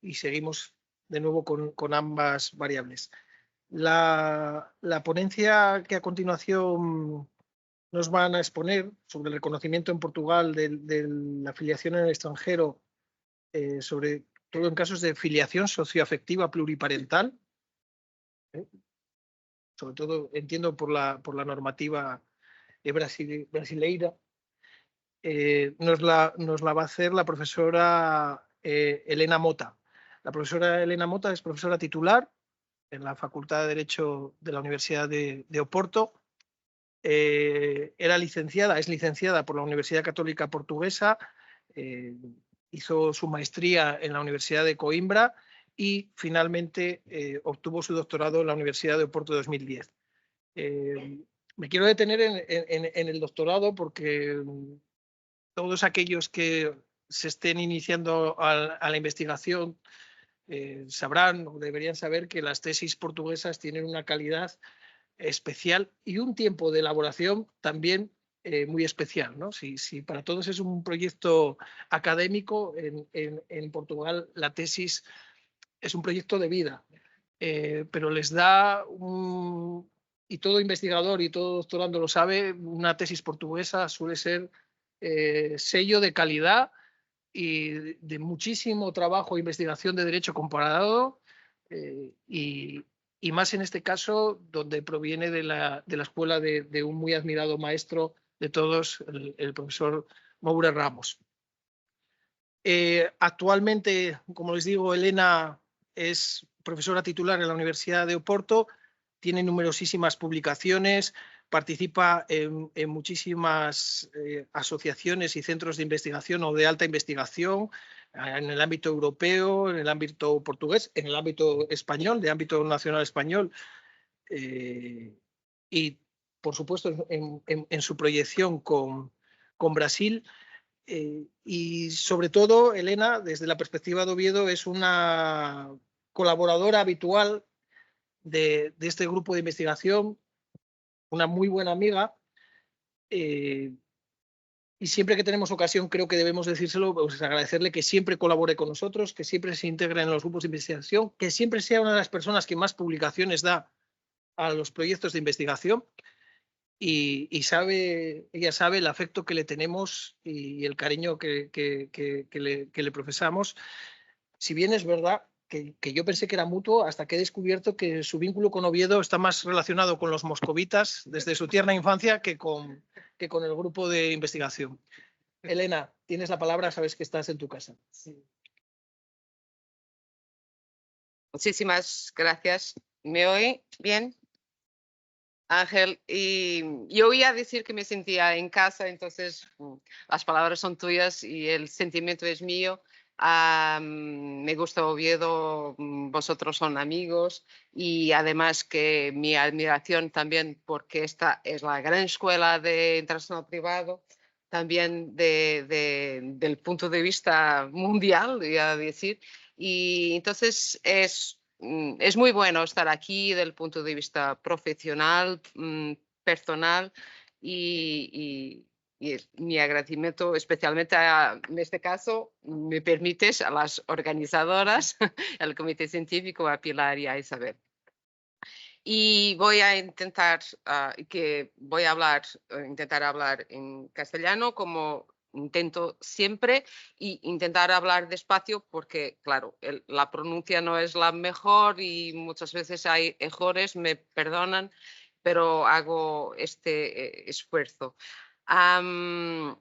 y seguimos de nuevo con ambas variables. La ponencia que a continuación nos van a exponer sobre el reconocimiento en Portugal de la filiación en el extranjero, sobre todo en casos de filiación socioafectiva pluriparental, sobre todo entiendo por la normativa brasileira, nos la va a hacer la profesora Elena Mota. La profesora Elena Mota es profesora titular en la Facultad de Derecho de la Universidad de Oporto. Es licenciada por la Universidad Católica Portuguesa, hizo su maestría en la Universidad de Coimbra y finalmente obtuvo su doctorado en la Universidad de Oporto 2010. Me quiero detener en el doctorado porque todos aquellos que se estén iniciando a la investigación sabrán o deberían saber que las tesis portuguesas tienen una calidad especial y un tiempo de elaboración también muy especial, ¿no? Si para todos es un proyecto académico, en Portugal la tesis es un proyecto de vida, pero les da y todo investigador y todo doctorando lo sabe, una tesis portuguesa suele ser sello de calidad y de muchísimo trabajo e investigación de derecho comparado, y más en este caso donde proviene de la escuela de un muy admirado maestro de todos, el profesor Moura Ramos. Actualmente, como les digo, Elena es profesora titular en la Universidad de Oporto, tiene numerosísimas publicaciones, participa en muchísimas asociaciones y centros de investigación o de alta investigación en el ámbito europeo, en el ámbito portugués, en el ámbito español, de ámbito nacional español, y por supuesto en su proyección con Brasil. Y sobre todo, Elena, desde la perspectiva de Oviedo, es una colaboradora habitual de este grupo de investigación, una muy buena amiga, y siempre que tenemos ocasión creo que debemos decírselo, pues agradecerle que siempre colabore con nosotros, que siempre se integre en los grupos de investigación, que siempre sea una de las personas que más publicaciones da a los proyectos de investigación. Y ella sabe el afecto que le tenemos y el cariño que le profesamos. Si bien es verdad que yo pensé que era mutuo, hasta que he descubierto que su vínculo con Oviedo está más relacionado con los moscovitas desde su tierna infancia que con el grupo de investigación. Elena, tienes la palabra, sabes que estás en tu casa. Sí. Muchísimas gracias. ¿Me oí bien, Ángel? Y yo iba a decir que me sentía en casa, entonces las palabras son tuyas y el sentimiento es mío. Me gusta Oviedo, vosotros son amigos y además que mi admiración también porque esta es la gran escuela de internacional privado, también del punto de vista mundial, voy a decir, y entonces es muy bueno estar aquí desde el punto de vista profesional, personal y mi agradecimiento especialmente en este caso, me permites, a las organizadoras, al Comité Científico, a Pilar y a Isabel. Y voy a intentar, intentar hablar en castellano como intento siempre y intentar hablar despacio porque, claro, la pronuncia no es la mejor y muchas veces hay errores, me perdonan, pero hago este esfuerzo. Voy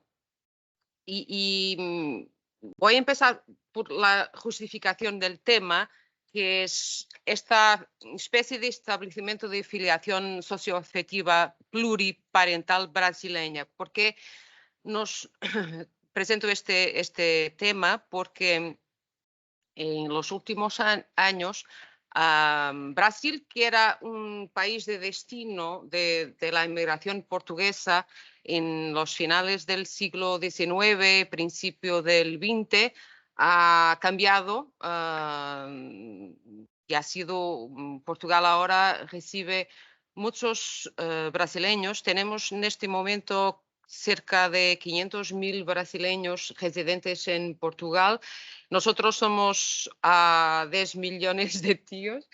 a empezar por la justificación del tema, que es esta especie de establecimiento de filiación socioafectiva pluriparental brasileña. ¿Por qué nos presento este tema? Porque en los últimos años Brasil, que era un país de destino de la inmigración portuguesa en los finales del siglo XIX, principio del XX, ha cambiado y ha sido, Portugal ahora recibe muchos brasileños. Tenemos en este momento cerca de 500.000 brasileños residentes en Portugal. Nosotros somos a 10 millones de tíos,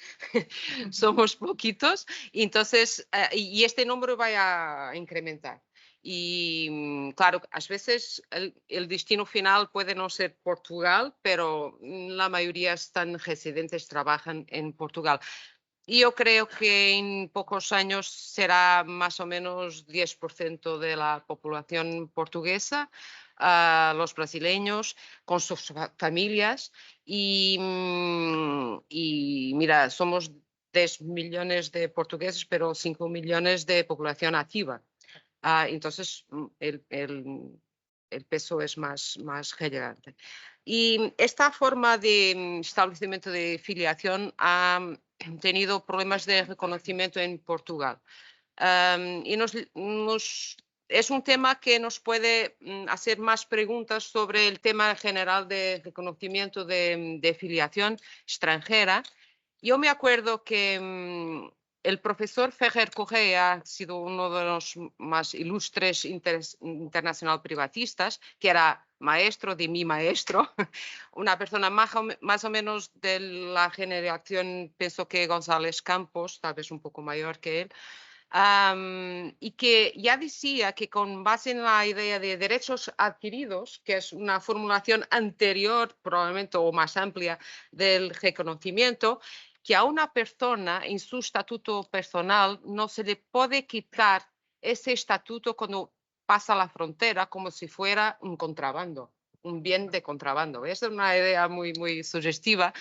somos poquitos, entonces, y este número va a incrementar. Y claro, a veces el destino final puede no ser Portugal, pero la mayoría están residentes, trabajan en Portugal. Y yo creo que en pocos años será más o menos 10% de la población portuguesa, los brasileños, con sus familias. Y mira, somos 10 millones de portugueses, pero 5 millones de población activa. Entonces, el peso es más relevante. Y esta forma de establecimiento de filiación ha tenido problemas de reconocimiento en Portugal. Y es un tema que nos puede hacer más preguntas sobre el tema general de reconocimiento de filiación extranjera. Yo me acuerdo que el profesor Ferrer Correa ha sido uno de los más ilustres internacional privatistas, que era maestro de mi maestro, una persona más o menos de la generación, pienso que González Campos, tal vez un poco mayor que él, y que ya decía que con base en la idea de derechos adquiridos, que es una formulación anterior, probablemente o más amplia, del reconocimiento, que a una persona en su estatuto personal no se le puede quitar ese estatuto cuando pasa la frontera como si fuera un contrabando, un bien de contrabando. Esa es una idea muy sugestiva.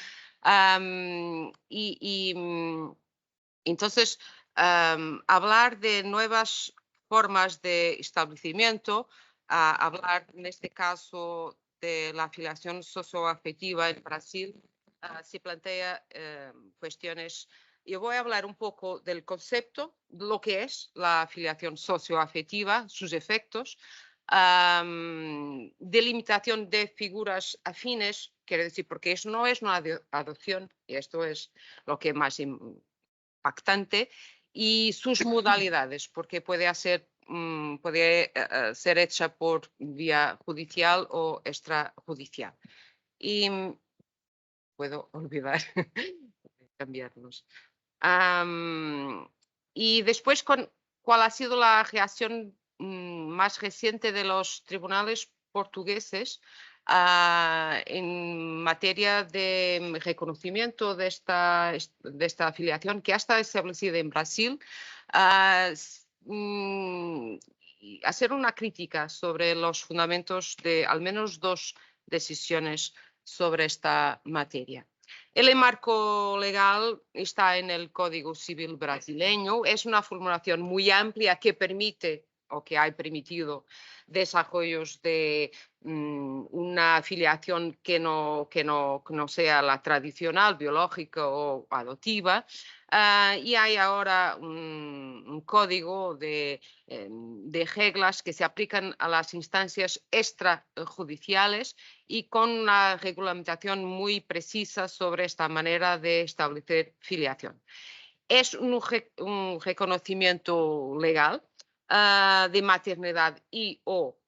Entonces, hablar de nuevas formas de establecimiento, hablar en este caso de la afiliación socioafectiva en Brasil, se plantea cuestiones. Yo voy a hablar un poco del concepto, lo que es la afiliación socioafectiva, sus efectos, delimitación de figuras afines, quiere decir, porque eso no es una adopción, y esto es lo que más impactante, y sus modalidades, porque puede ser hecha por vía judicial o extrajudicial. Y puedo olvidar cambiarlos. Y después, ¿cuál ha sido la reacción más reciente de los tribunales portugueses en materia de reconocimiento de esta afiliación que ya está establecida en Brasil? Hacer una crítica sobre los fundamentos de al menos dos decisiones sobre esta materia. El marco legal está en el Código Civil brasileño. Es una formulación muy amplia que permite o que ha permitido desarrollos de una afiliación que no sea la tradicional, biológica o adoptiva. Y hay ahora un código de reglas que se aplican a las instancias extrajudiciales y con una regulamentación muy precisa sobre esta manera de establecer filiación. Es un reconocimiento legal de maternidad y o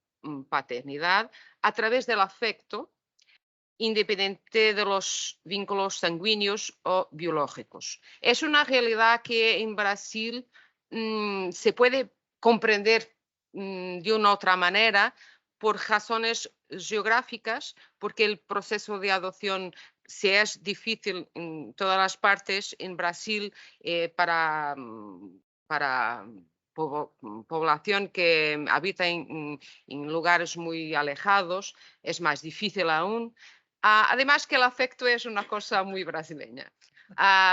paternidad a través del afecto, independiente de los vínculos sanguíneos o biológicos. Es una realidad que en Brasil se puede comprender de una otra manera por razones geográficas, porque el proceso de adopción, si es difícil en todas las partes, en Brasil para población que habita en lugares muy alejados es más difícil aún. Además que el afecto es una cosa muy brasileña.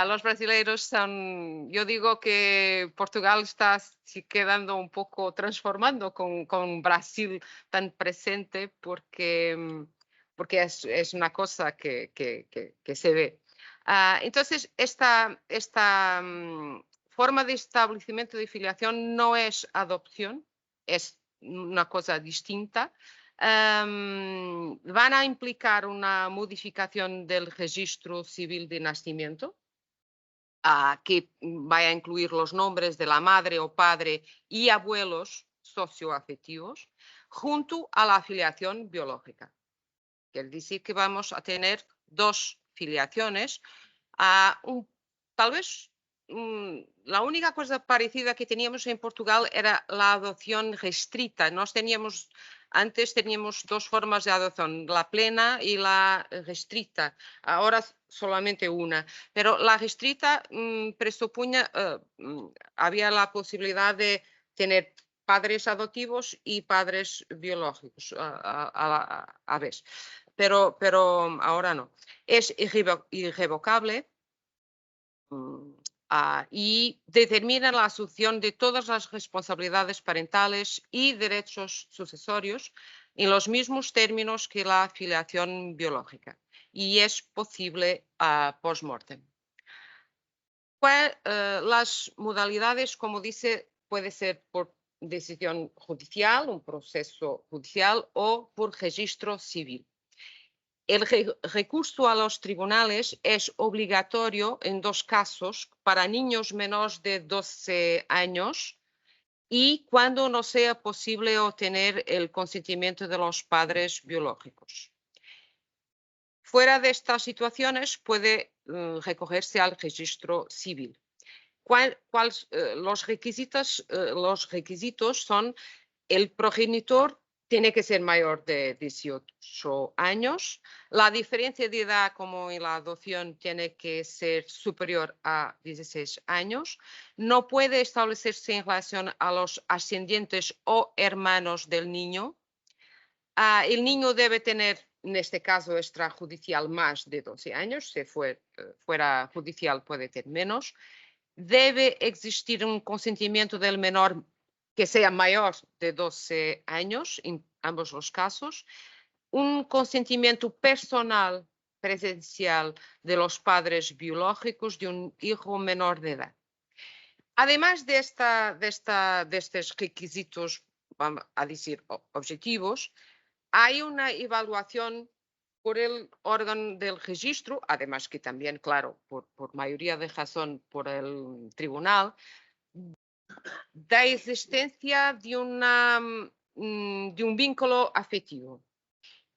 Los brasileños son, yo digo que Portugal está quedando un poco transformando con Brasil tan presente porque es una cosa que se ve. Entonces, esta forma de establecimiento de filiación no es adopción, es una cosa distinta. Van a implicar una modificación del registro civil de nacimiento, que vaya a incluir los nombres de la madre o padre y abuelos socioafectivos junto a la filiación biológica. Quiere decir que vamos a tener dos filiaciones. Tal vez la única cosa parecida que teníamos en Portugal era la adopción restrita. Antes teníamos dos formas de adopción, la plena y la restrita. Ahora solamente una. Pero la restrita presuponía, había la posibilidad de tener padres adoptivos y padres biológicos a vez. Pero ahora no. Es irrevocable y determina la asunción de todas las responsabilidades parentales y derechos sucesorios en los mismos términos que la filiación biológica y es posible post-mortem. Las modalidades, como dice, puede ser por decisión judicial, un proceso judicial o por registro civil. El recurso a los tribunales es obligatorio en dos casos para niños menores de 12 años y cuando no sea posible obtener el consentimiento de los padres biológicos. Fuera de estas situaciones puede recogerse al registro civil. Los requisitos son: el progenitor tiene que ser mayor de 18 años. La diferencia de edad, como en la adopción, tiene que ser superior a 16 años. No puede establecerse en relación a los ascendientes o hermanos del niño. El niño debe tener, en este caso extrajudicial, más de 12 años. Si fuera judicial puede tener menos. Debe existir un consentimiento del menor que sea mayor de 12 años, en ambos los casos, un consentimiento personal presencial de los padres biológicos de un hijo menor de edad. Además de estos requisitos, vamos a decir, objetivos, hay una evaluación por el órgano del registro, además que también, claro, por mayoría de razón por el tribunal, da existencia de un vínculo afectivo.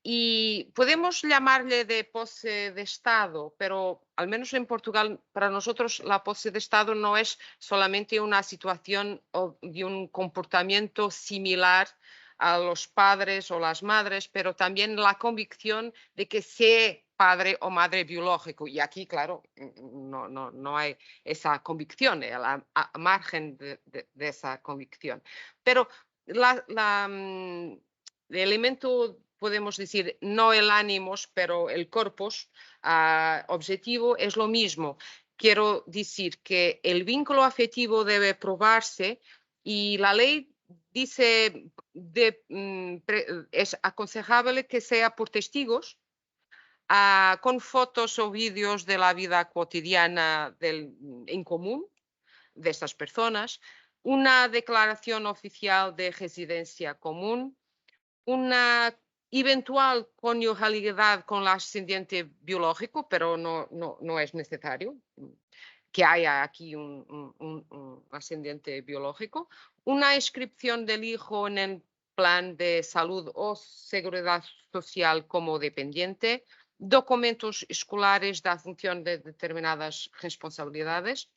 Y podemos llamarle de pose de Estado, pero al menos en Portugal, para nosotros la pose de Estado no es solamente una situación de un comportamiento similar a los padres o las madres, pero también la convicción de que sea padre o madre biológico. Y aquí, claro, no hay esa convicción, a margen de esa convicción. Pero el elemento, podemos decir, no el ánimos, pero el corpus objetivo es lo mismo. Quiero decir que el vínculo afectivo debe probarse y la ley dice es aconsejable que sea por testigos, con fotos o vídeos de la vida cotidiana en común de estas personas, una declaración oficial de residencia común, una eventual conyugalidad con el ascendiente biológico, pero no es necesario que haya aquí un ascendiente biológico, una inscripción del hijo en el plan de salud o seguridad social como dependiente, documentos escolares de asunción de determinadas responsabilidades.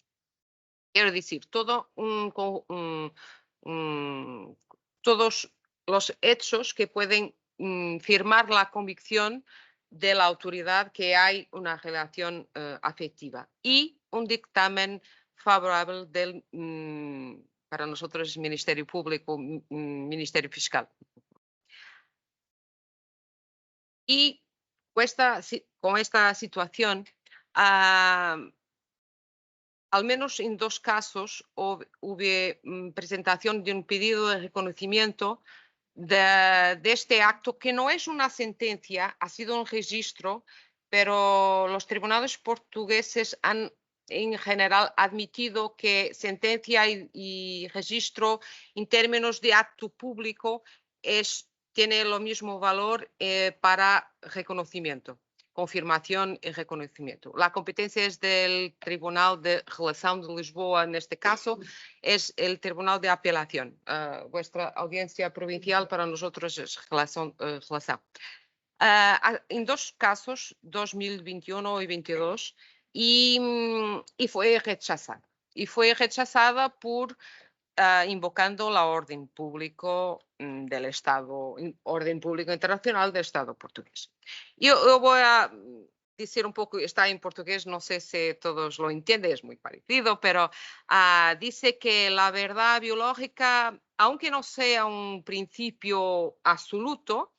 Quiero decir, todos los hechos que pueden firmar la convicción de la autoridad que hay una relación afectiva y un dictamen favorable del, para nosotros es Ministerio Público, Ministerio Fiscal. Y con esta situación, al menos en dos casos hubo presentación de un pedido de reconocimiento de este acto, que no es una sentencia, ha sido un registro, pero los tribunales portugueses han en general admitido que sentencia y registro en términos de acto público tiene lo mismo valor para reconocimiento. confirmación y reconocimiento. La competencia es del Tribunal de Relación de Lisboa, en este caso es el Tribunal de Apelación. Vuestra audiencia provincial para nosotros es relación. En dos casos, 2021 y 22, y fue rechazada. Y fue rechazada por invocando la orden público del Estado, orden público internacional del Estado portugués. Yo voy a decir un poco, está en portugués, no sé si todos lo entienden, es muy parecido, pero dice que la verdad biológica, aunque no sea un principio absoluto,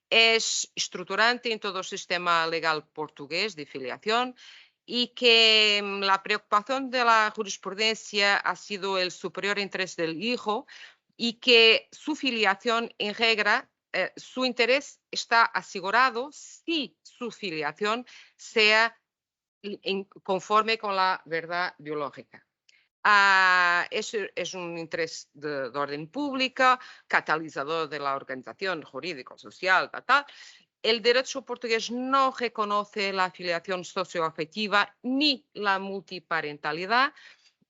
es estructurante en todo el sistema legal portugués de filiación y que la preocupación de la jurisprudencia ha sido el superior interés del hijo y que su filiación en regla, su interés está asegurado si su filiación sea conforme con la verdad biológica. Es un interés de orden público, catalizador de la organización jurídico-social, tal. El derecho portugués no reconoce la filiación socioafectiva ni la multiparentalidad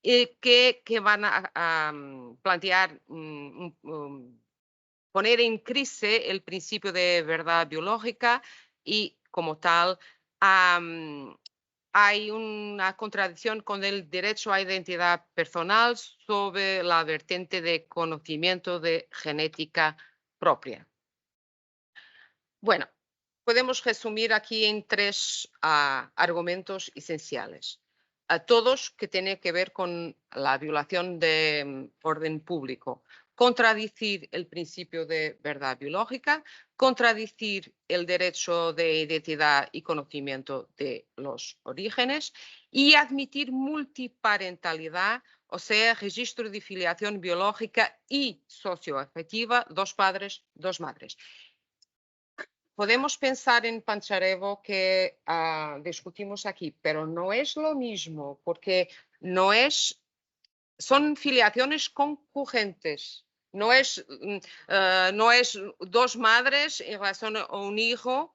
que van a plantear, poner en crisis el principio de verdad biológica y, como tal, hay una contradicción con el derecho a identidad personal sobre la vertiente de conocimiento de genética propia. Bueno, podemos resumir aquí en tres argumentos esenciales. Todos que tienen que ver con la violación de orden público, contradecir el principio de verdad biológica, contradecir el derecho de identidad y conocimiento de los orígenes y admitir multiparentalidad, o sea, registro de filiación biológica y socioafectiva, dos padres, dos madres. Podemos pensar en Pancharevo que discutimos aquí, pero no es lo mismo porque son filiaciones concurrentes. No es dos madres en relación a un hijo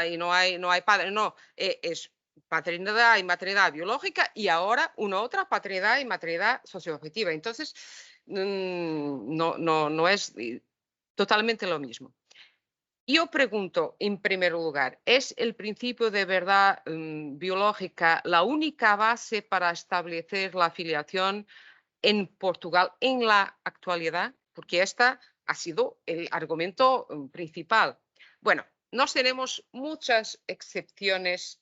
y no hay padre. No, es paternidad y maternidad biológica y ahora una otra paternidad y maternidad socioafectiva. Entonces, no es totalmente lo mismo. Yo pregunto, en primer lugar, ¿es el principio de verdad biológica la única base para establecer la filiación en Portugal en la actualidad? Porque este ha sido el argumento principal. Bueno, nos tenemos muchas excepciones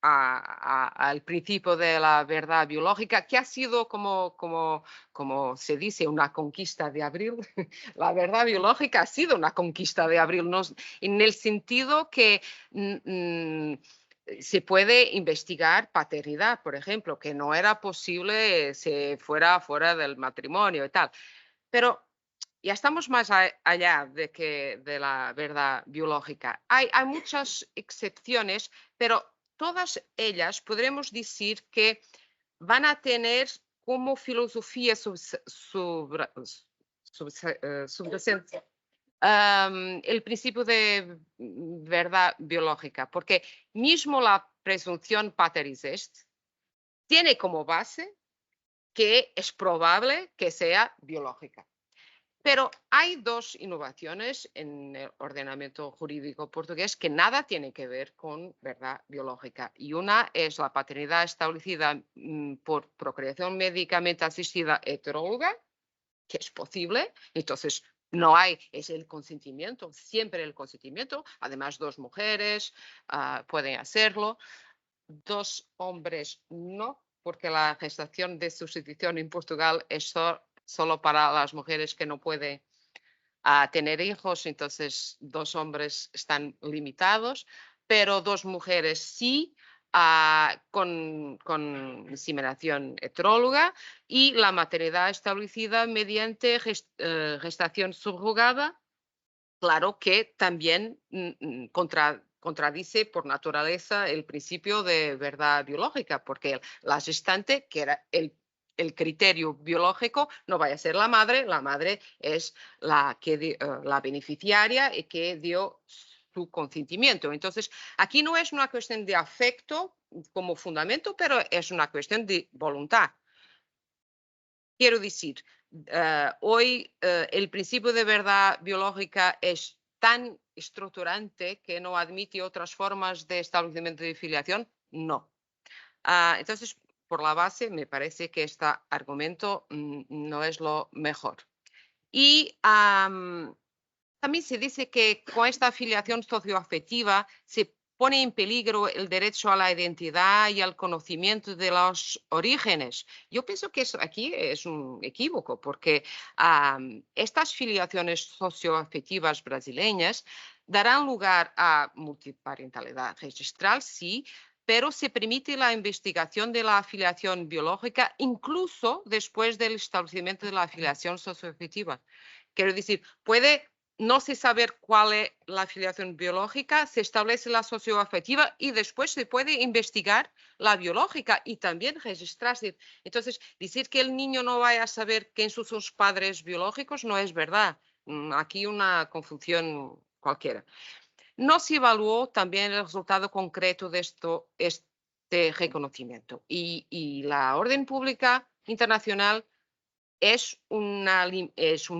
al principio de la verdad biológica, que ha sido, como se dice, una conquista de abril. La verdad biológica ha sido una conquista de abril, en el sentido que se puede investigar paternidad, por ejemplo, que no era posible si fuera fuera del matrimonio y tal. Pero ya estamos más allá de la verdad biológica. Hay muchas excepciones, pero todas ellas podremos decir que van a tener como filosofía subyacente el principio de verdad biológica, porque mismo la presunción pateris est tiene como base que es probable que sea biológica. Pero hay dos innovaciones en el ordenamiento jurídico portugués que nada tienen que ver con verdad biológica. Y una es la paternidad establecida por procreación médicamente asistida heteróloga, que es posible. Entonces, no hay, es el consentimiento, siempre el consentimiento. Además, dos mujeres pueden hacerlo. Dos hombres no, porque la gestación de sustitución en Portugal es solo para las mujeres que no pueden tener hijos, entonces dos hombres están limitados, pero dos mujeres sí, con inseminación heteróloga y la maternidad establecida mediante gestación subrogada, claro que también contradice por naturaleza el principio de verdad biológica, porque la gestante, que era el criterio biológico, no vaya a ser la madre es la beneficiaria y que dio su consentimiento. Entonces, aquí no es una cuestión de afecto como fundamento, pero es una cuestión de voluntad. Quiero decir, hoy el principio de verdad biológica es tan estructurante que no admite otras formas de establecimiento de filiación. No. Entonces, por la base, me parece que este argumento no es lo mejor. Y también se dice que con esta afiliación socioafectiva se pone en peligro el derecho a la identidad y al conocimiento de los orígenes. Yo pienso que aquí es un equívoco, porque estas filiaciones socioafectivas brasileñas darán lugar a multiparentalidad registral, sí, pero se permite la investigación de la afiliación biológica incluso después del establecimiento de la afiliación socioafectiva. Quiero decir, puede no se saber cuál es la afiliación biológica, se establece la socioafectiva y después se puede investigar la biológica y también registrarse. Entonces, decir que el niño no vaya a saber quién son sus padres biológicos no es verdad. Aquí una confusión cualquiera. No se evaluó también el resultado concreto de este reconocimiento y la orden pública internacional es un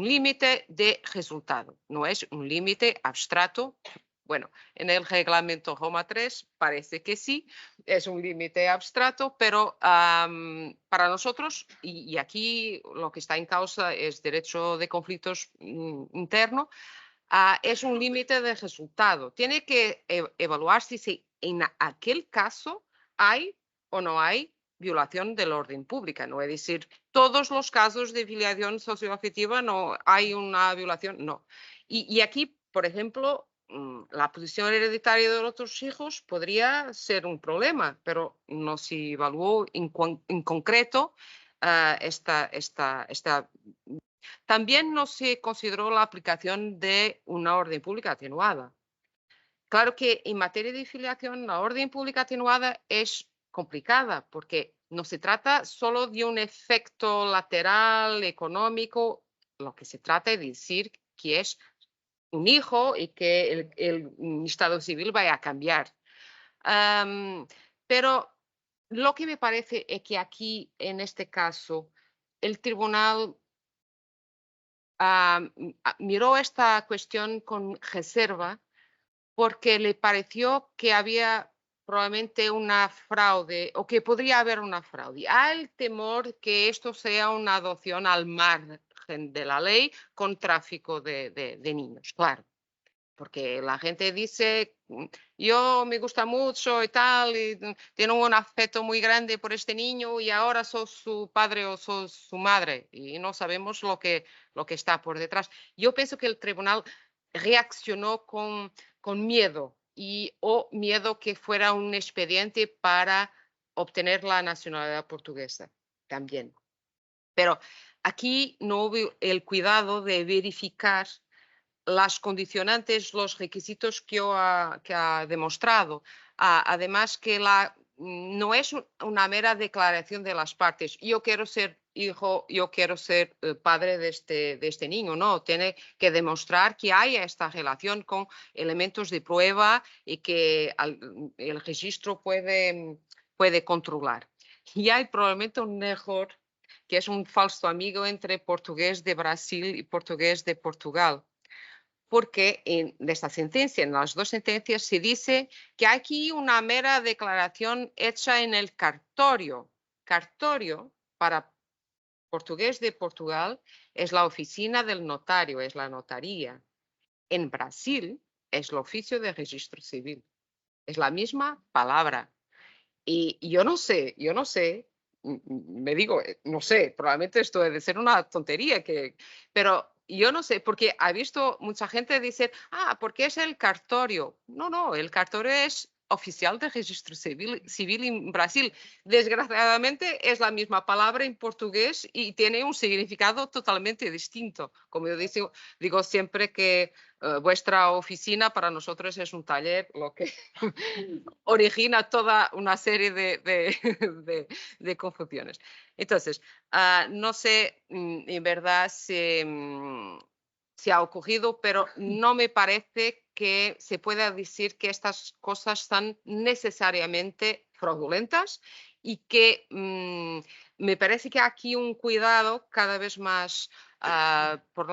límite de resultado, no es un límite abstracto. Bueno, en el reglamento Roma 3 parece que sí, es un límite abstracto, pero para nosotros, y aquí lo que está en causa es derecho de conflictos interno, es un límite de resultado. Tiene que evaluarse si en aquel caso hay o no hay violación del orden público. No es decir, todos los casos de filiación socioafectiva no hay una violación, no. Y aquí, por ejemplo, la posición hereditaria de los otros hijos podría ser un problema, pero no se evaluó en concreto esta. También no se consideró la aplicación de una orden pública atenuada. Claro que en materia de filiación la orden pública atenuada es complicada porque no se trata solo de un efecto lateral económico, lo que se trata es decir que es un hijo y que el estado civil vaya a cambiar. Pero lo que me parece es que aquí, en este caso, el tribunal miró esta cuestión con reserva porque le pareció que había probablemente una fraude o que podría haber una fraude. Hay el temor que esto sea una adopción al margen de la ley con tráfico de niños, claro. Porque la gente dice, yo me gusta mucho y tal, y tiene un afecto muy grande por este niño y ahora sos su padre o sos su madre y no sabemos lo que está por detrás. Yo pienso que el tribunal reaccionó con miedo o miedo que fuera un expediente para obtener la nacionalidad portuguesa también. Pero aquí no hubo el cuidado de verificar las condicionantes, los requisitos que ha demostrado. Además que no es una mera declaración de las partes. Yo quiero ser hijo, yo quiero ser padre de este niño. No, tiene que demostrar que hay esta relación con elementos de prueba y que el registro puede controlar. Y hay probablemente un error que es un falso amigo entre portugués de Brasil y portugués de Portugal. Porque en esta sentencia, en las dos sentencias, se dice que hay aquí una mera declaración hecha en el cartorio. Cartorio, para portugués de Portugal, es la oficina del notario, es la notaría. En Brasil es el oficio de registro civil. Es la misma palabra. Y yo no sé, me digo, no sé, probablemente esto debe ser una tontería, pero yo no sé, porque he visto mucha gente decir, porque es el cartorio. No, el cartorio es oficial de registro civil en Brasil. Desgraciadamente es la misma palabra en portugués y tiene un significado totalmente distinto. Como yo digo siempre que vuestra oficina para nosotros es un taller, lo que origina toda una serie de confusiones. Entonces, no sé en verdad si ha ocurrido, pero no me parece que se pueda decir que estas cosas son necesariamente fraudulentas y que me parece que aquí un cuidado cada vez más por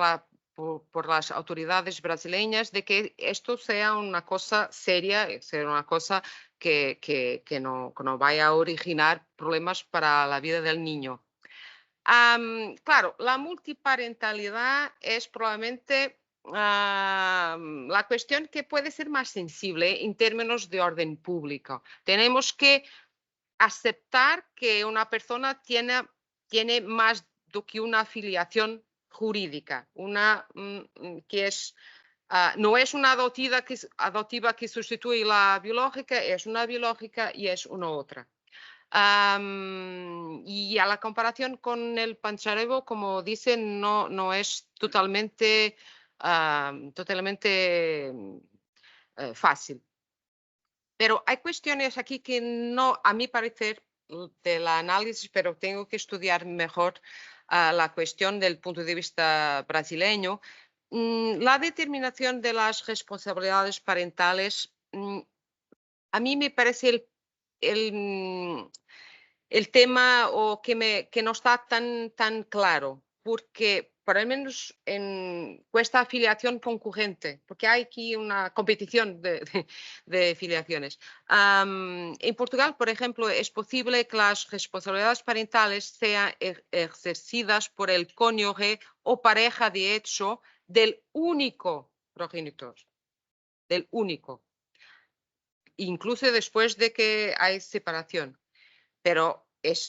las autoridades brasileñas de que esto sea una cosa seria, sea una cosa que no vaya a originar problemas para la vida del niño. Claro, la multiparentalidad es probablemente la cuestión que puede ser más sensible en términos de orden público. Tenemos que aceptar que una persona tiene más do que una filiación jurídica, que es, no es una adoptiva que sustituye la biológica, es una biológica y es una otra. Y a la comparación con el pancharevo, como dicen, no es totalmente fácil. Pero hay cuestiones aquí que no, a mi parecer, del análisis, pero tengo que estudiar mejor la cuestión del punto de vista brasileño. La determinación de las responsabilidades parentales, a mí me parece el tema que no está tan claro, porque por lo menos con esta afiliación concurrente, porque hay aquí una competición de filiaciones. En Portugal, por ejemplo, es posible que las responsabilidades parentales sean ejercidas por el cónyuge o pareja de hecho del único progenitor, del único, incluso después de que hay separación. Pero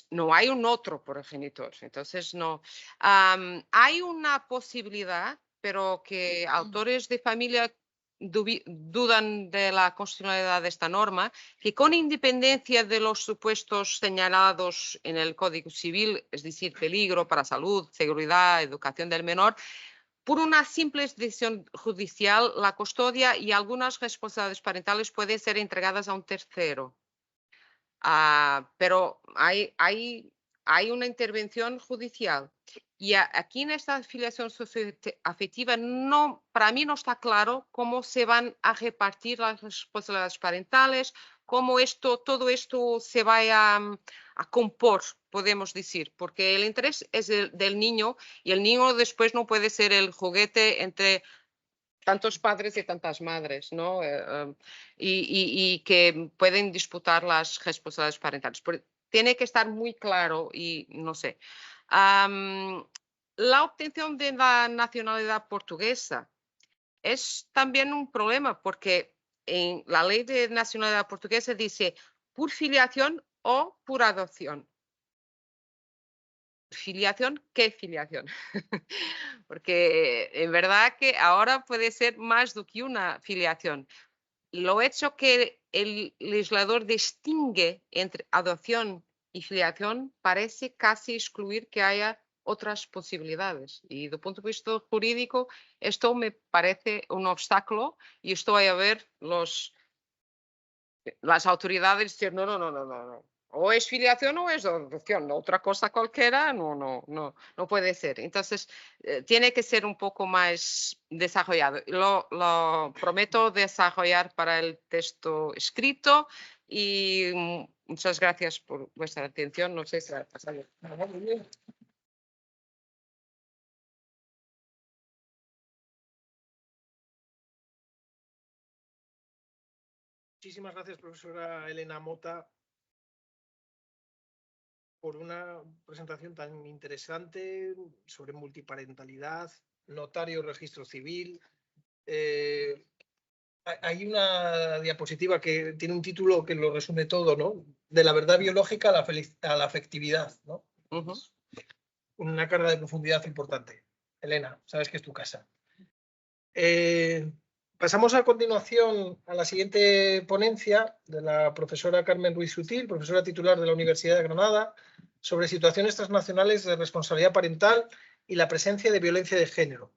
no hay un otro progenitor. Entonces, no. Hay una posibilidad, pero que autores de familia dudan de la constitucionalidad de esta norma, que con independencia de los supuestos señalados en el Código Civil, es decir, peligro para salud, seguridad, educación del menor, por una simple decisión judicial, la custodia y algunas responsabilidades parentales pueden ser entregadas a un tercero. Pero hay una intervención judicial. Y aquí en esta afiliación socioafectiva, para mí no está claro cómo se van a repartir las responsabilidades parentales, cómo todo esto se vaya a compor, podemos decir, porque el interés es del niño y el niño después no puede ser el juguete entre tantos padres y tantas madres, ¿no? Y que pueden disputar las responsabilidades parentales. Tiene que estar muy claro y no sé. La obtención de la nacionalidad portuguesa es también un problema porque en la ley de nacionalidad portuguesa dice por filiación o por adopción. ¿Filiación? ¿Qué filiación? Porque en verdad que ahora puede ser más do que una filiación. Lo hecho que el legislador distingue entre adopción y filiación parece casi excluir que haya otras posibilidades. Y desde el punto de vista jurídico, esto me parece un obstáculo y estoy a ver las autoridades decir no. O es filiación o es adopción, otra cosa cualquiera no puede ser. Entonces, tiene que ser un poco más desarrollado. Lo prometo desarrollar para el texto escrito y muchas gracias por vuestra atención. No sé si ha pasado. Muchísimas gracias, profesora Elena Mota, por una presentación tan interesante sobre multiparentalidad, notario, registro civil. Hay una diapositiva que tiene un título que lo resume todo, ¿no? De la verdad biológica a la afectividad, ¿no? Una carga de profundidad importante. Elena, sabes que es tu casa. Pasamos a continuación a la siguiente ponencia de la profesora Carmen Ruiz Sutil, profesora titular de la Universidad de Granada, sobre situaciones transnacionales de responsabilidad parental y la presencia de violencia de género.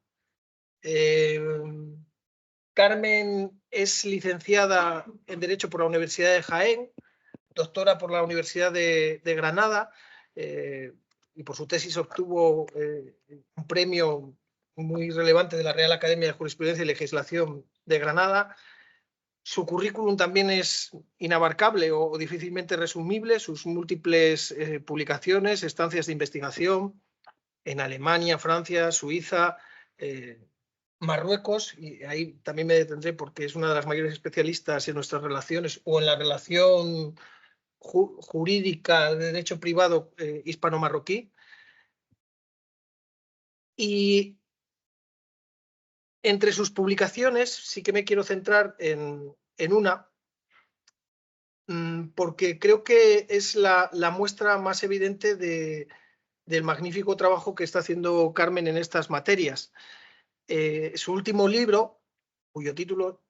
Carmen es licenciada en Derecho por la Universidad de Jaén, doctora por la Universidad de Granada y por su tesis obtuvo un premio muy relevante de la Real Academia de Jurisprudencia y Legislación de Granada. Su currículum también es inabarcable o difícilmente resumible, sus múltiples publicaciones, estancias de investigación en Alemania, Francia, Suiza, Marruecos, y ahí también me detendré porque es una de las mayores especialistas en nuestras relaciones o en la relación jurídica de derecho privado hispano-marroquí. Y entre sus publicaciones sí que me quiero centrar en una, porque creo que es la muestra más evidente del magnífico trabajo que está haciendo Carmen en estas materias. Su último libro, cuyo título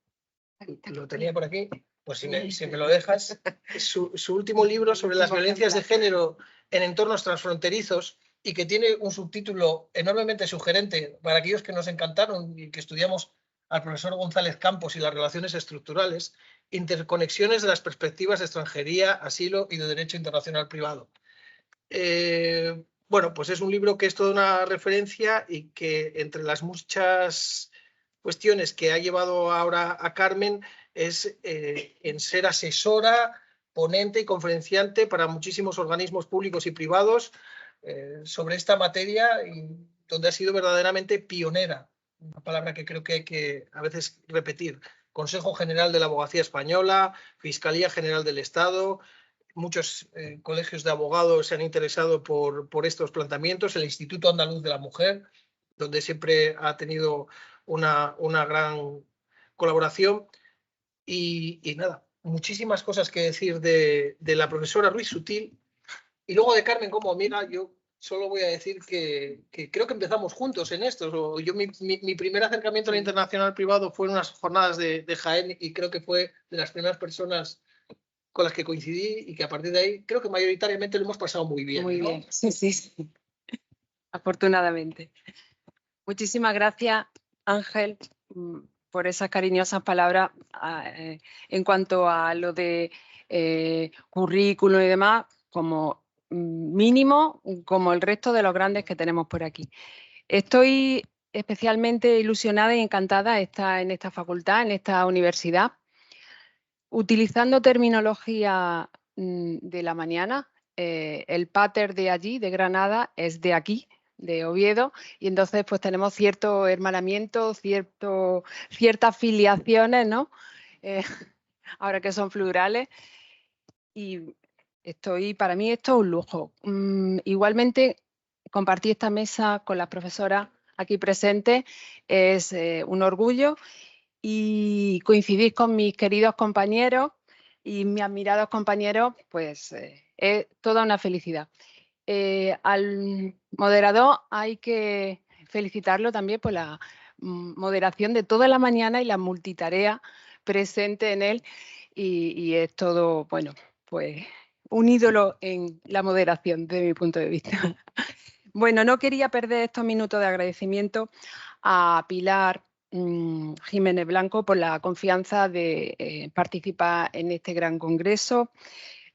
lo tenía por aquí, pues si me lo dejas, su último libro sobre las violencias de género en entornos transfronterizos, y que tiene un subtítulo enormemente sugerente para aquellos que nos encantaron y que estudiamos al profesor González Campos y las relaciones estructurales, interconexiones de las perspectivas de extranjería, asilo y de derecho internacional privado. Bueno, pues es un libro que es toda una referencia y que entre las muchas cuestiones que ha llevado ahora a Carmen es en ser asesora, ponente y conferenciante para muchísimos organismos públicos y privados sobre esta materia, y donde ha sido verdaderamente pionera, una palabra que creo que hay que a veces repetir. Consejo General de la Abogacía Española, Fiscalía General del Estado, muchos colegios de abogados se han interesado por estos planteamientos, el Instituto Andaluz de la Mujer, donde siempre ha tenido una gran colaboración, y nada, muchísimas cosas que decir de la profesora Ruiz Sutil. Y luego de Carmen como amiga, yo solo voy a decir que creo que empezamos juntos en esto. Mi primer acercamiento al internacional privado fue en unas jornadas de Jaén, y creo que fue de las primeras personas con las que coincidí, y que a partir de ahí creo que mayoritariamente lo hemos pasado muy bien. Muy ¿no? bien, sí, sí, sí. Afortunadamente. Muchísimas gracias, Ángel, por esas cariñosas palabras en cuanto a lo de currículum y demás, como mínimo, como el resto de los grandes que tenemos por aquí. Estoy especialmente ilusionada y encantada de estar en esta facultad, en esta universidad, utilizando terminología de la mañana. El pater de allí, de Granada, es de aquí, de Oviedo, y entonces pues tenemos cierto hermanamiento, ciertas filiaciones, ¿no? Ahora que son plurales, y para mí esto es un lujo. Igualmente, compartir esta mesa con las profesoras aquí presentes es un orgullo, y coincidir con mis queridos compañeros y mis admirados compañeros, pues es toda una felicidad. Al moderador hay que felicitarlo también por la moderación de toda la mañana y la multitarea presente en él, y es todo, bueno, pues un ídolo en la moderación desde mi punto de vista. Bueno, no quería perder estos minutos de agradecimiento a Pilar Jiménez Blanco por la confianza de participar en este gran congreso,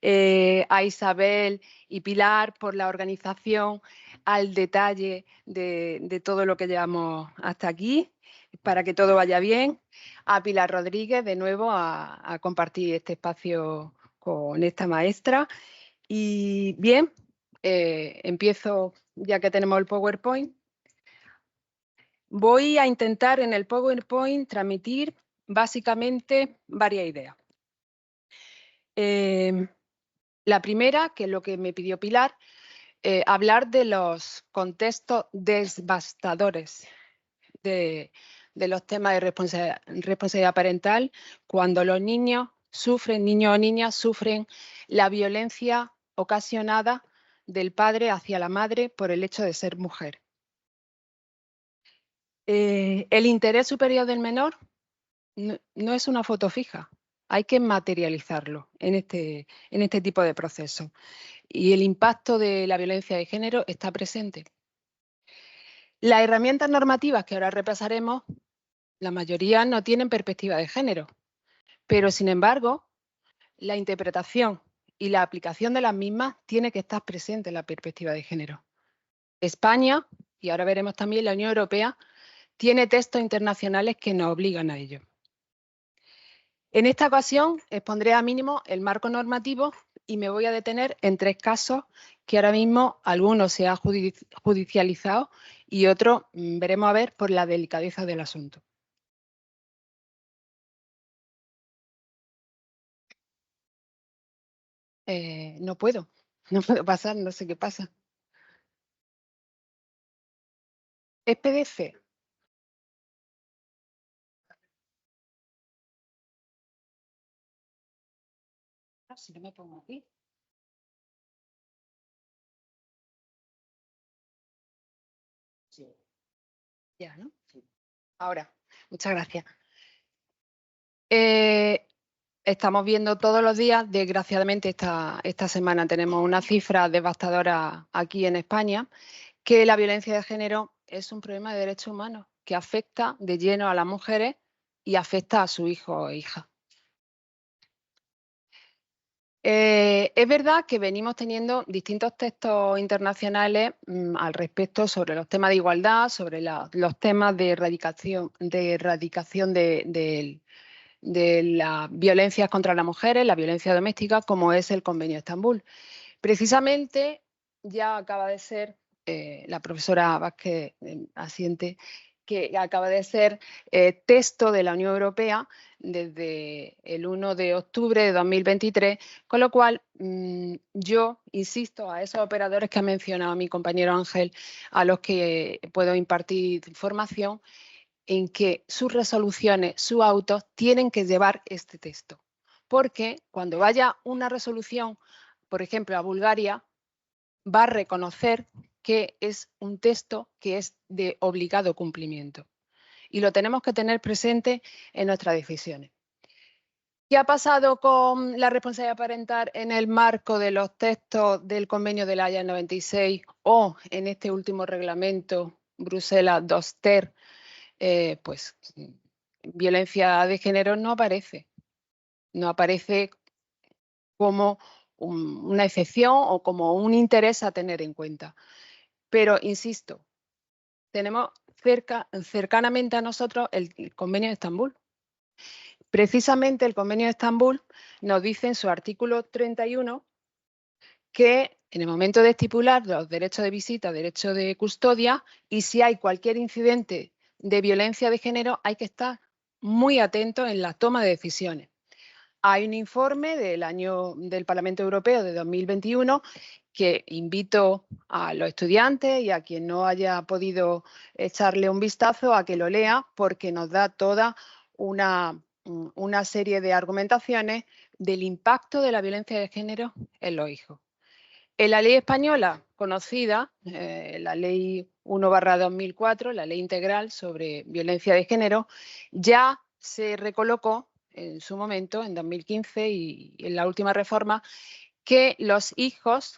a Isabel y Pilar por la organización al detalle de todo lo que llevamos hasta aquí, para que todo vaya bien, a Pilar Rodríguez de nuevo a compartir este espacio con esta maestra. Y bien, empiezo ya que tenemos el PowerPoint. Voy a intentar en el PowerPoint transmitir básicamente varias ideas. La primera, que es lo que me pidió Pilar, hablar de los contextos devastadores de los temas de responsabilidad parental cuando los niños o niñas sufren la violencia ocasionada del padre hacia la madre por el hecho de ser mujer. El interés superior del menor no es una foto fija, hay que materializarlo en este tipo de procesos. Y el impacto de la violencia de género está presente. Las herramientas normativas que ahora repasaremos, la mayoría no tienen perspectiva de género, pero sin embargo, la interpretación y la aplicación de las mismas tiene que estar presente en la perspectiva de género. España, y ahora veremos también la Unión Europea, tiene textos internacionales que nos obligan a ello. En esta ocasión expondré a mínimo el marco normativo y me voy a detener en 3 casos que ahora mismo algunos se han judicializado y otros veremos a ver por la delicadeza del asunto. No puedo pasar, no sé qué pasa. ¿Es PDF? Si no me pongo aquí. Sí. Ya, ¿no? Sí. Ahora, muchas gracias. Estamos viendo todos los días, desgraciadamente esta semana tenemos una cifra devastadora aquí en España, que la violencia de género es un problema de derechos humanos que afecta de lleno a las mujeres y afecta a su hijo o hija. Es verdad que venimos teniendo distintos textos internacionales al respecto sobre los temas de igualdad, sobre los temas de erradicación de las violencias contra las mujeres, la violencia doméstica, como es el Convenio de Estambul. Precisamente ya acaba de ser, la profesora Vázquez asiente, que acaba de ser texto de la Unión Europea desde el 1 de octubre de 2023, con lo cual yo insisto a esos operadores que ha mencionado mi compañero Ángel, a los que puedo impartir formación, en que sus resoluciones, sus autos, tienen que llevar este texto. Porque cuando vaya una resolución, por ejemplo, a Bulgaria, va a reconocer que es un texto que es de obligado cumplimiento. Y lo tenemos que tener presente en nuestras decisiones. ¿Qué ha pasado con la responsabilidad parental en el marco de los textos del Convenio de la Haya 96 o en este último reglamento Bruselas II-ter? Pues violencia de género no aparece como una excepción o como un interés a tener en cuenta. Pero, insisto, tenemos cercanamente a nosotros el Convenio de Estambul. Precisamente el Convenio de Estambul nos dice en su artículo 31 que en el momento de estipular los derechos de visita, derecho de custodia, y si hay cualquier incidente de violencia de género, hay que estar muy atentos en la toma de decisiones. Hay un informe del Parlamento Europeo de 2021 que invito a los estudiantes y a quien no haya podido echarle un vistazo a que lo lea, porque nos da toda una serie de argumentaciones del impacto de la violencia de género en los hijos. En la ley española conocida, la ley 1/2004, la ley integral sobre violencia de género, ya se recolocó en su momento, en 2015 y en la última reforma, que los hijos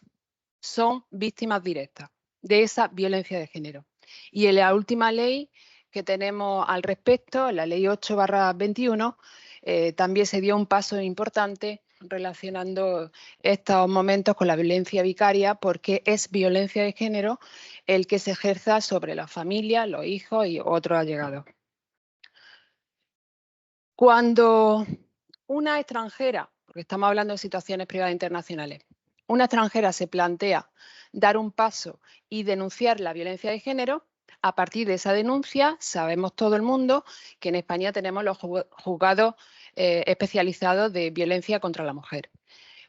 son víctimas directas de esa violencia de género. Y en la última ley que tenemos al respecto, la ley 8/21, también se dio un paso importante relacionando estos momentos con la violencia vicaria, porque es violencia de género el que se ejerza sobre la familia, los hijos y otros allegados. Cuando una extranjera, porque estamos hablando de situaciones privadas internacionales, una extranjera se plantea dar un paso y denunciar la violencia de género, a partir de esa denuncia sabemos todo el mundo que en España tenemos los juzgados especializados de violencia contra la mujer.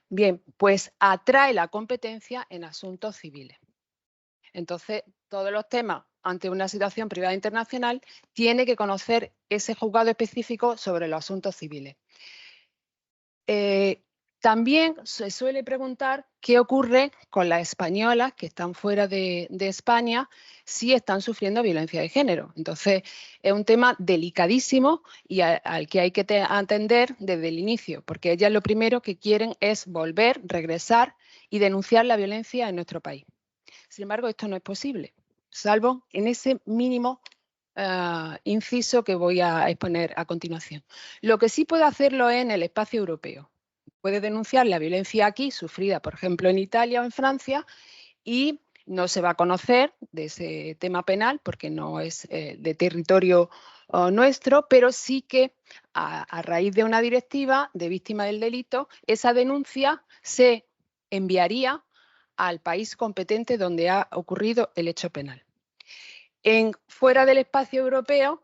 Bien, pues atrae la competencia en asuntos civiles. Entonces, todos los temas ante una situación privada internacional tiene que conocer ese juzgado específico sobre los asuntos civiles. También se suele preguntar qué ocurre con las españolas que están fuera de España si están sufriendo violencia de género. Entonces, es un tema delicadísimo y al que hay que atender desde el inicio, porque ellas lo primero que quieren es volver, regresar y denunciar la violencia en nuestro país. Sin embargo, esto no es posible, salvo en ese mínimo inciso que voy a exponer a continuación. Lo que sí puede hacerlo es en el espacio europeo. Puede denunciar la violencia aquí, sufrida, por ejemplo, en Italia o en Francia, y no se va a conocer de ese tema penal porque no es de territorio nuestro, pero sí que a raíz de una directiva de víctima del delito, esa denuncia se enviaría al país competente donde ha ocurrido el hecho penal. Fuera del espacio europeo,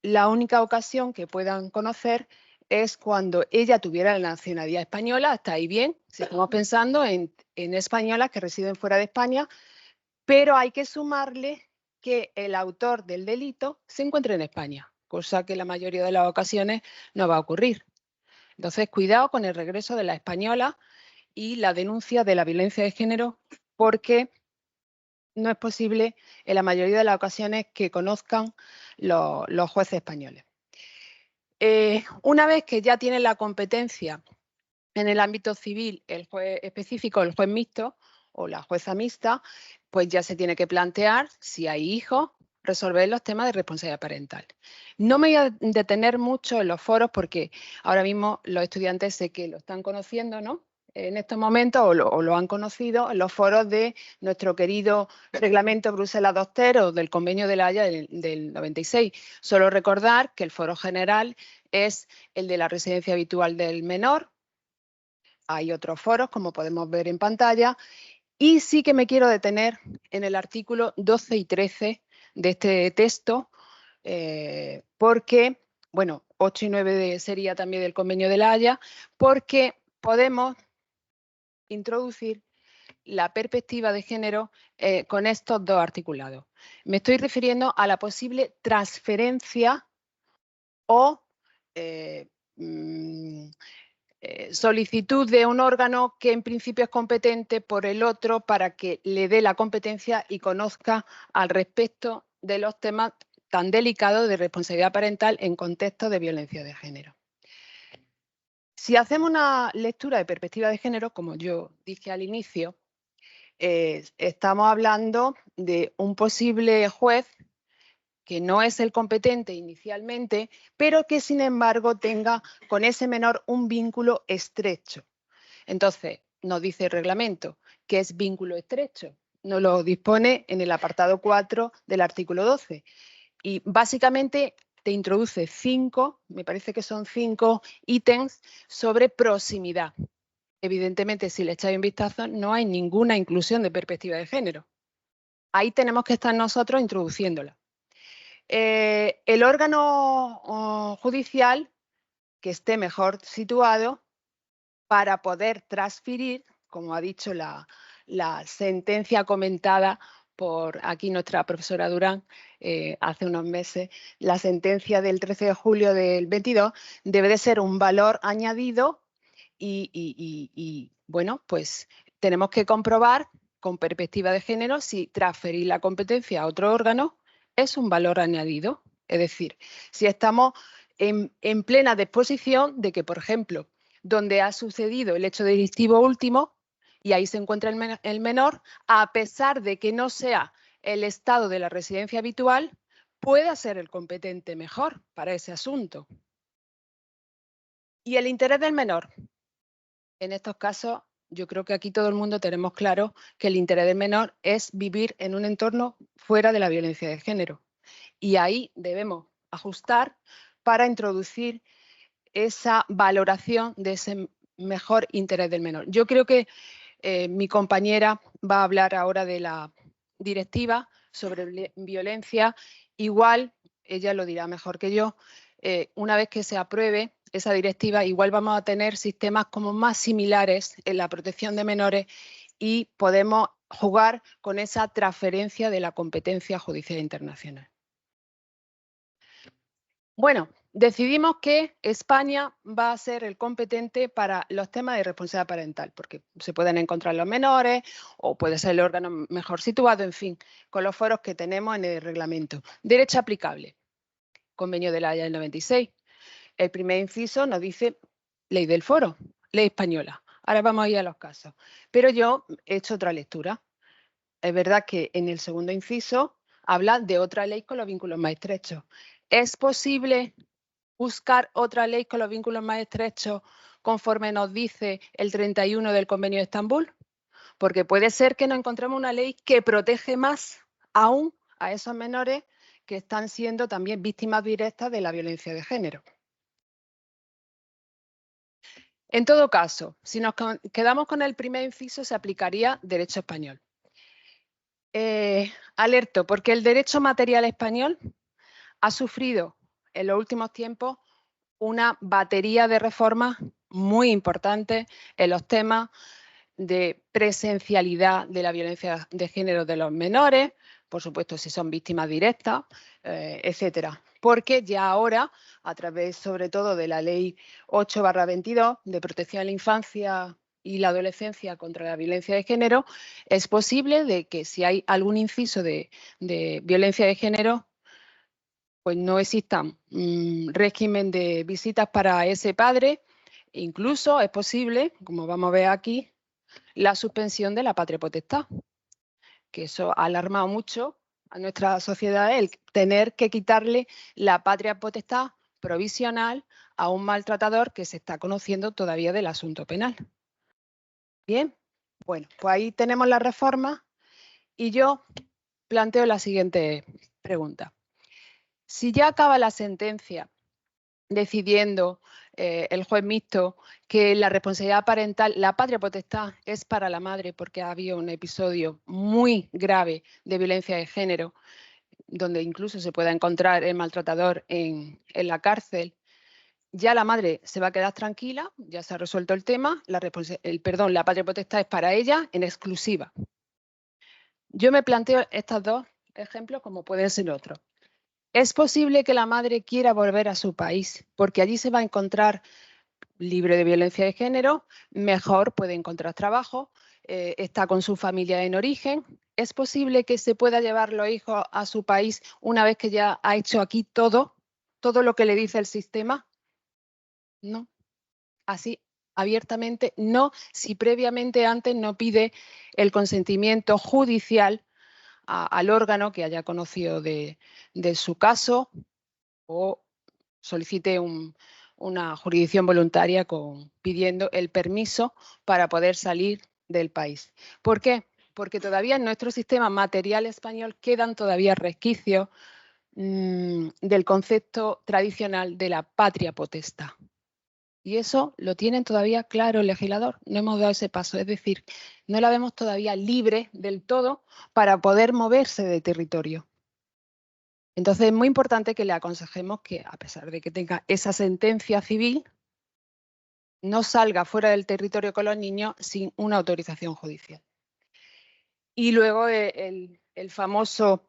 la única ocasión que puedan conocer es cuando ella tuviera la nacionalidad española. Hasta ahí bien, si estamos pensando en españolas que residen fuera de España, pero hay que sumarle que el autor del delito se encuentre en España, cosa que la mayoría de las ocasiones no va a ocurrir. Entonces, cuidado con el regreso de la española y la denuncia de la violencia de género, porque no es posible en la mayoría de las ocasiones que conozcan los jueces españoles. Una vez que ya tienen la competencia en el ámbito civil, el juez específico, el juez mixto o la jueza mixta, pues ya se tiene que plantear, si hay hijos, resolver los temas de responsabilidad parental. No me voy a detener mucho en los foros porque ahora mismo los estudiantes sé que lo están conociendo, ¿no? En estos momentos o lo han conocido en los foros de nuestro querido reglamento Bruselas II o del convenio de la Haya del 96. Solo recordar que el foro general es el de la residencia habitual del menor. Hay otros foros, como podemos ver en pantalla, y sí que me quiero detener en el artículo 12 y 13 de este texto, porque, bueno, 8 y 9 sería también del convenio de la Haya, porque podemos introducir la perspectiva de género con estos dos articulados. Me estoy refiriendo a la posible transferencia o solicitud de un órgano que en principio es competente por el otro para que le dé la competencia y conozca al respecto de los temas tan delicados de responsabilidad parental en contexto de violencia de género. Si hacemos una lectura de perspectiva de género, como yo dije al inicio, estamos hablando de un posible juez que no es el competente inicialmente, pero que sin embargo tenga con ese menor un vínculo estrecho. Entonces, nos dice el reglamento que es vínculo estrecho, nos lo dispone en el apartado 4 del artículo 12 y básicamente te introduce 5, me parece que son 5 ítems sobre proximidad. Evidentemente, si le echáis un vistazo, no hay ninguna inclusión de perspectiva de género. Ahí tenemos que estar nosotros introduciéndola. El órgano judicial que esté mejor situado para poder transferir, como ha dicho la sentencia comentada por aquí nuestra profesora Durán hace unos meses, la sentencia del 13 de julio del 22 debe de ser un valor añadido y bueno, pues tenemos que comprobar con perspectiva de género si transferir la competencia a otro órgano es un valor añadido. Es decir, si estamos en plena disposición de que, por ejemplo, donde ha sucedido el hecho delictivo último, y ahí se encuentra el menor, a pesar de que no sea el estado de la residencia habitual, pueda ser el competente mejor para ese asunto. Y el interés del menor. En estos casos, yo creo que aquí todo el mundo tenemos claro que el interés del menor es vivir en un entorno fuera de la violencia de género. Y ahí debemos ajustar para introducir esa valoración de ese mejor interés del menor. Yo creo que mi compañera va a hablar ahora de la directiva sobre violencia. Igual, ella lo dirá mejor que yo, una vez que se apruebe esa directiva, igual vamos a tener sistemas como más similares en la protección de menores y podemos jugar con esa transferencia de la competencia judicial internacional. Bueno, decidimos que España va a ser el competente para los temas de responsabilidad parental, porque se pueden encontrar los menores o puede ser el órgano mejor situado, en fin, con los foros que tenemos en el reglamento. Derecho aplicable, convenio de la Haya del 96. El primer inciso nos dice ley del foro, ley española. Ahora vamos a ir a los casos. Pero yo he hecho otra lectura. Es verdad que en el segundo inciso habla de otra ley con los vínculos más estrechos. ¿Es posible buscar otra ley con los vínculos más estrechos conforme nos dice el 31 del Convenio de Estambul? Porque puede ser que nos encontremos una ley que protege más aún a esos menores que están siendo también víctimas directas de la violencia de género. En todo caso, si nos quedamos con el primer inciso, se aplicaría derecho español. Alerto, porque el derecho material español ha sufrido en los últimos tiempos una batería de reformas muy importantes en los temas de presencialidad de la violencia de género de los menores, por supuesto si son víctimas directas, etcétera. Porque ya ahora, a través sobre todo de la Ley 8/22 de protección a la infancia y la adolescencia contra la violencia de género, es posible de que si hay algún inciso de violencia de género, pues no exista régimen de visitas para ese padre. Incluso es posible, como vamos a ver aquí, la suspensión de la patria potestad, que eso ha alarmado mucho a nuestra sociedad, el tener que quitarle la patria potestad provisional a un maltratador que se está conociendo todavía del asunto penal. Bien, bueno, pues ahí tenemos la reforma y yo planteo la siguiente pregunta. Si ya acaba la sentencia decidiendo el juez mixto que la responsabilidad parental, la patria potestad es para la madre porque ha habido un episodio muy grave de violencia de género, donde incluso se pueda encontrar el maltratador en la cárcel, ya la madre se va a quedar tranquila, ya se ha resuelto el tema, la patria potestad es para ella en exclusiva. Yo me planteo estos dos ejemplos como pueden ser otros. Es posible que la madre quiera volver a su país porque allí se va a encontrar libre de violencia de género, mejor puede encontrar trabajo, está con su familia en origen. ¿Es posible que se pueda llevar los hijos a su país una vez que ya ha hecho aquí todo lo que le dice el sistema? No, así abiertamente no, si previamente antes no pide el consentimiento judicial al órgano que haya conocido de su caso o solicite una jurisdicción voluntaria pidiendo el permiso para poder salir del país. ¿Por qué? Porque todavía en nuestro sistema material español quedan todavía resquicios del concepto tradicional de la patria potestad. Y eso lo tienen todavía claro el legislador. No hemos dado ese paso, es decir, no la vemos todavía libre del todo para poder moverse de territorio. Entonces es muy importante que le aconsejemos que, a pesar de que tenga esa sentencia civil, no salga fuera del territorio con los niños sin una autorización judicial. Y luego el famoso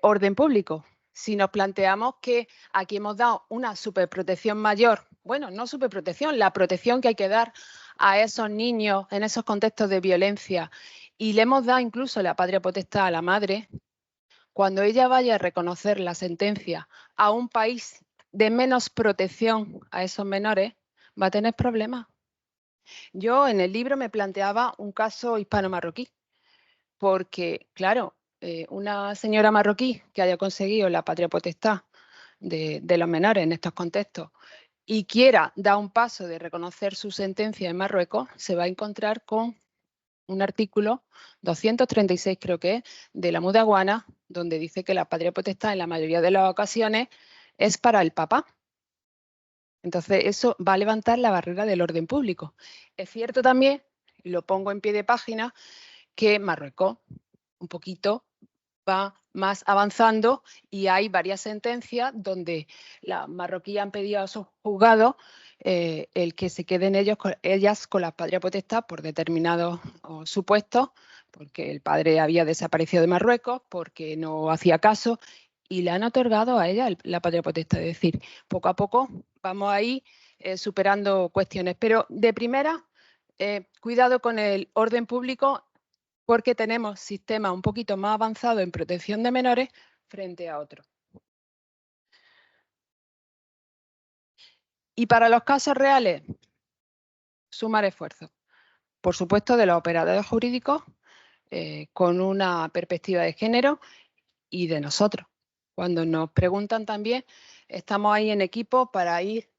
orden público. Si nos planteamos que aquí hemos dado una superprotección mayor, bueno, no superprotección, la protección que hay que dar a esos niños en esos contextos de violencia y le hemos dado incluso la patria potestad a la madre, cuando ella vaya a reconocer la sentencia a un país de menos protección a esos menores, va a tener problemas. Yo en el libro me planteaba un caso hispano-marroquí, porque, claro, una señora marroquí que haya conseguido la patria potestad de los menores en estos contextos y quiera dar un paso de reconocer su sentencia en Marruecos, se va a encontrar con un artículo 236, creo que es, de la Mudawana, donde dice que la patria potestad en la mayoría de las ocasiones es para el papá. Entonces, eso va a levantar la barrera del orden público. Es cierto también, y lo pongo en pie de página, que Marruecos un poquito va más avanzando y hay varias sentencias donde las marroquíes han pedido a sus juzgados el que se queden ellas con la patria potestad por determinados supuestos, porque el padre había desaparecido de Marruecos, porque no hacía caso y le han otorgado a ella la patria potestad. Es decir, poco a poco vamos ahí superando cuestiones, pero de primera, cuidado con el orden público porque tenemos sistemas un poquito más avanzados en protección de menores frente a otros. Y para los casos reales, sumar esfuerzos. Por supuesto, de los operadores jurídicos, con una perspectiva de género y de nosotros. Cuando nos preguntan también, estamos ahí en equipo para ir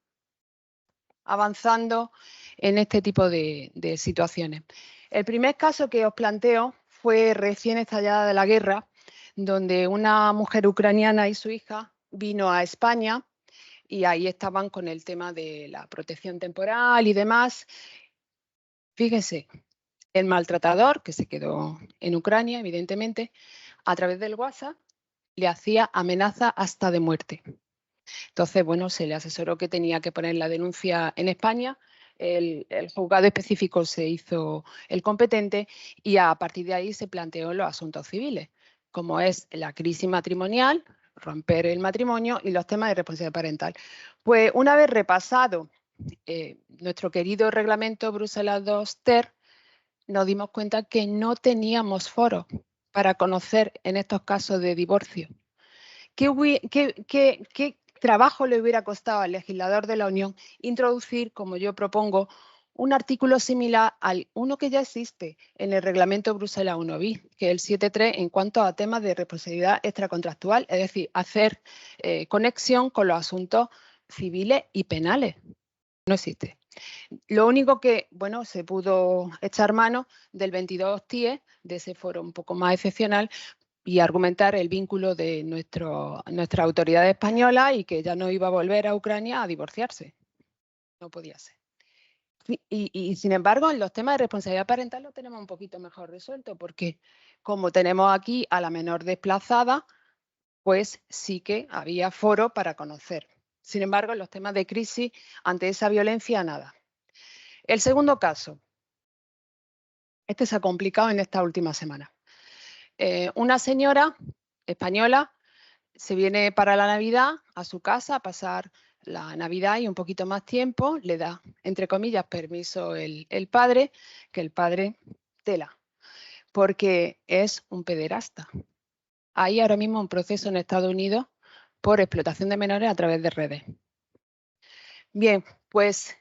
avanzando en este tipo de situaciones. El primer caso que os planteo fue recién estallada de la guerra, donde una mujer ucraniana y su hija vino a España y ahí estaban con el tema de la protección temporal y demás. Fíjense, el maltratador, que se quedó en Ucrania, evidentemente, a través del WhatsApp, le hacía amenaza hasta de muerte. Entonces, bueno, se le asesoró que tenía que poner la denuncia en España, el juzgado específico se hizo el competente y a partir de ahí se planteó los asuntos civiles, como es la crisis matrimonial, romper el matrimonio y los temas de responsabilidad parental. Pues una vez repasado nuestro querido reglamento Bruselas II-TER, nos dimos cuenta que no teníamos foro para conocer en estos casos de divorcio. ¿Qué trabajo le hubiera costado al legislador de la Unión introducir, como yo propongo, un artículo similar al uno que ya existe en el reglamento Bruselas 1 bis, que es el 7.3 en cuanto a temas de responsabilidad extracontractual, es decir, hacer conexión con los asuntos civiles y penales? No existe. Lo único que, bueno, se pudo echar mano del 22 TIE, de ese foro un poco más excepcional, y argumentar el vínculo de nuestra autoridad española y que ya no iba a volver a Ucrania a divorciarse. No podía ser. Y sin embargo, en los temas de responsabilidad parental lo tenemos un poquito mejor resuelto, porque como tenemos aquí a la menor desplazada, pues sí que había foro para conocer. Sin embargo, en los temas de crisis, ante esa violencia, nada. El segundo caso, este se ha complicado en esta última semana. Una señora española se viene para la Navidad a su casa a pasar la Navidad y un poquito más tiempo, le da, entre comillas, permiso el padre, que el padre tela, porque es un pederasta. Hay ahora mismo un proceso en Estados Unidos por explotación de menores a través de redes. Bien, pues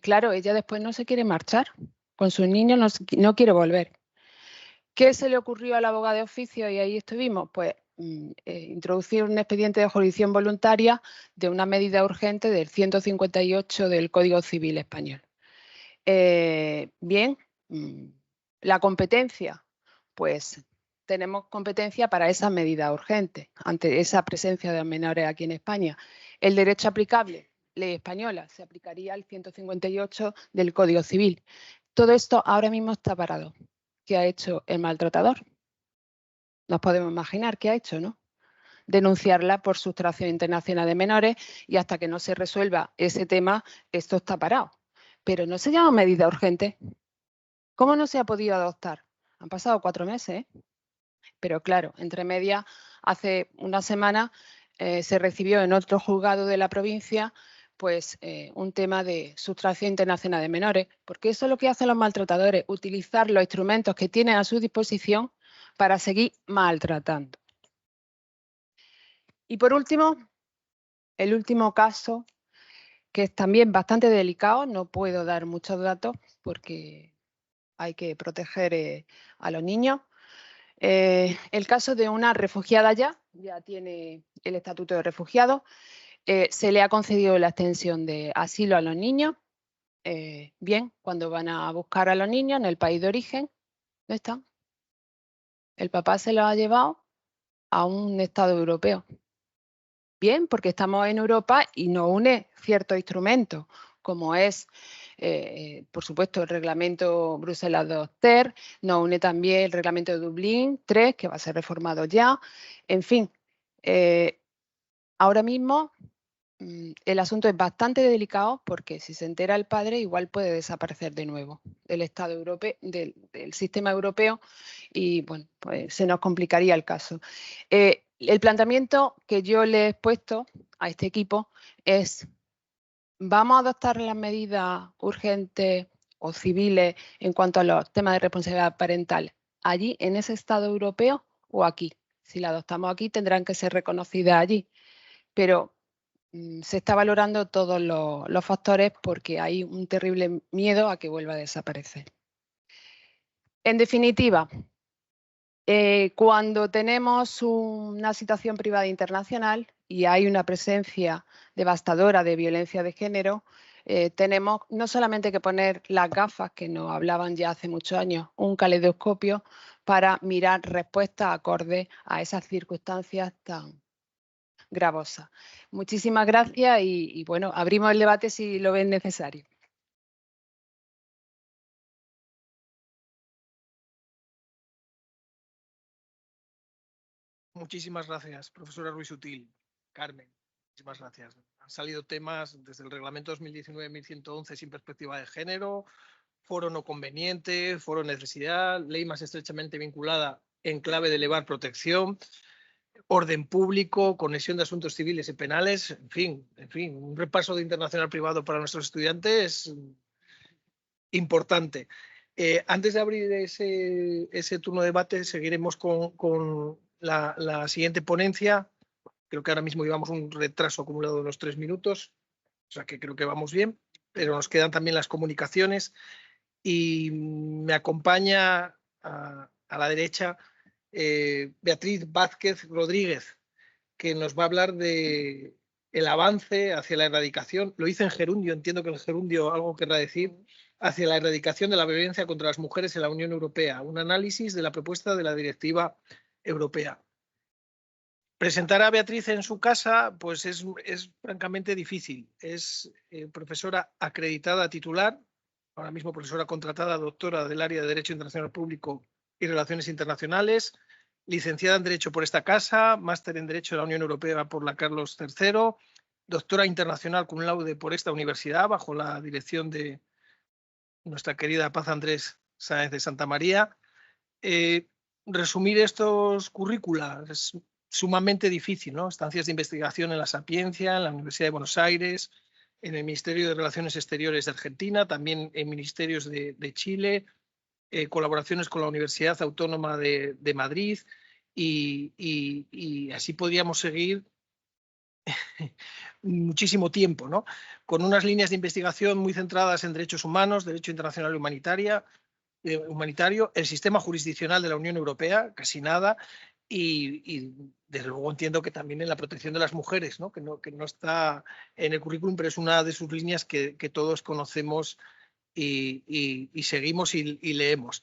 claro, ella después no se quiere marchar, con sus niños no quiere volver. ¿Qué se le ocurrió al abogado de oficio y ahí estuvimos? Pues introducir un expediente de jurisdicción voluntaria de una medida urgente del 158 del Código Civil Español. Bien, la competencia, pues tenemos competencia para esa medida urgente ante esa presencia de menores aquí en España. El derecho aplicable, ley española, se aplicaría al 158 del Código Civil. Todo esto ahora mismo está parado. ¿Qué ha hecho el maltratador? Nos podemos imaginar qué ha hecho, ¿no? Denunciarla por sustracción internacional de menores y hasta que no se resuelva ese tema, esto está parado. Pero no se llama medida urgente. ¿Cómo no se ha podido adoptar? Han pasado 4 meses, ¿eh? Pero claro, entre medias, hace una semana se recibió en otro juzgado de la provincia pues un tema de sustracción internacional de menores, porque eso es lo que hacen los maltratadores, utilizar los instrumentos que tienen a su disposición para seguir maltratando. Y por último, el último caso, que es también bastante delicado, no puedo dar muchos datos porque hay que proteger a los niños. El caso de una refugiada ya tiene el estatuto de refugiado, se le ha concedido la extensión de asilo a los niños. Bien, cuando van a buscar a los niños en el país de origen, ¿dónde están? El papá se los ha llevado a un estado europeo. Bien, porque estamos en Europa y nos une ciertos instrumentos, como es, por supuesto, el reglamento Bruselas II-TER, nos une también el reglamento de Dublín III, que va a ser reformado ya. En fin, ahora mismo el asunto es bastante delicado porque si se entera el padre igual puede desaparecer de nuevo del Estado europeo, del sistema europeo y bueno, pues se nos complicaría el caso. El planteamiento que yo le he expuesto a este equipo es: ¿vamos a adoptar las medidas urgentes o civiles en cuanto a los temas de responsabilidad parental allí en ese Estado europeo o aquí? Si la adoptamos aquí tendrán que ser reconocidas allí, pero se está valorando todos los factores porque hay un terrible miedo a que vuelva a desaparecer. En definitiva, cuando tenemos una situación privada internacional y hay una presencia devastadora de violencia de género, tenemos no solamente que poner las gafas, que nos hablaban ya hace muchos años, un caleidoscopio para mirar respuestas acordes a esas circunstancias tan gravosas. Muchísimas gracias y bueno, abrimos el debate si lo ven necesario. Muchísimas gracias, profesora Ruiz Sutil. Carmen, muchísimas gracias. Han salido temas desde el reglamento 2019-1111 sin perspectiva de género, foro no conveniente, foro necesidad, ley más estrechamente vinculada en clave de elevar protección, orden público, conexión de asuntos civiles y penales, en fin, un repaso de internacional privado para nuestros estudiantes importante. Antes de abrir ese turno de debate, seguiremos con la siguiente ponencia. Creo que ahora mismo llevamos un retraso acumulado de unos 3 minutos, o sea que creo que vamos bien, pero nos quedan también las comunicaciones y me acompaña a la derecha Beatriz Vázquez Rodríguez, que nos va a hablar de el avance hacia la erradicación. Lo hice en gerundio, entiendo que el gerundio algo querrá decir, hacia la erradicación de la violencia contra las mujeres en la Unión Europea, un análisis de la propuesta de la Directiva Europea. Presentar a Beatriz en su casa pues es francamente difícil. Es profesora acreditada titular, ahora mismo profesora contratada, doctora del área de Derecho Internacional Público y Relaciones Internacionales, licenciada en Derecho por esta casa, máster en Derecho de la Unión Europea por la Carlos III, doctora internacional cum laude por esta universidad bajo la dirección de nuestra querida Paz Andrés Sáenz de Santa María. Resumir estos currículas es sumamente difícil, ¿no? Estancias de investigación en la Sapiencia, en la Universidad de Buenos Aires, en el Ministerio de Relaciones Exteriores de Argentina, también en ministerios de Chile, colaboraciones con la Universidad Autónoma de Madrid y así podríamos seguir muchísimo tiempo, ¿no? Con unas líneas de investigación muy centradas en derechos humanos, derecho internacional y humanitario, el sistema jurisdiccional de la Unión Europea, casi nada, y desde luego entiendo que también en la protección de las mujeres, ¿no? Que no está en el currículum, pero es una de sus líneas que todos conocemos y seguimos y leemos.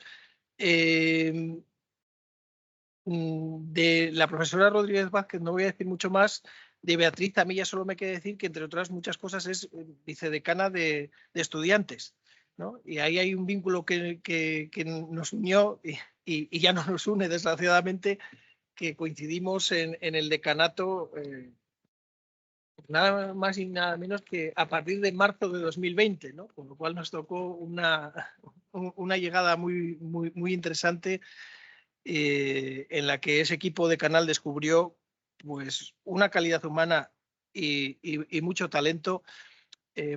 De la profesora Rodríguez Vázquez no voy a decir mucho más. De Beatriz, a mí ya solo me queda decir que, entre otras muchas cosas, es vicedecana de estudiantes, ¿no? Y ahí hay un vínculo que nos unió y ya no nos une, desgraciadamente, que coincidimos en el decanato nada más y nada menos que a partir de marzo de 2020, ¿no? Con lo cual nos tocó una llegada muy interesante en la que ese equipo de Canal descubrió pues, una calidad humana y mucho talento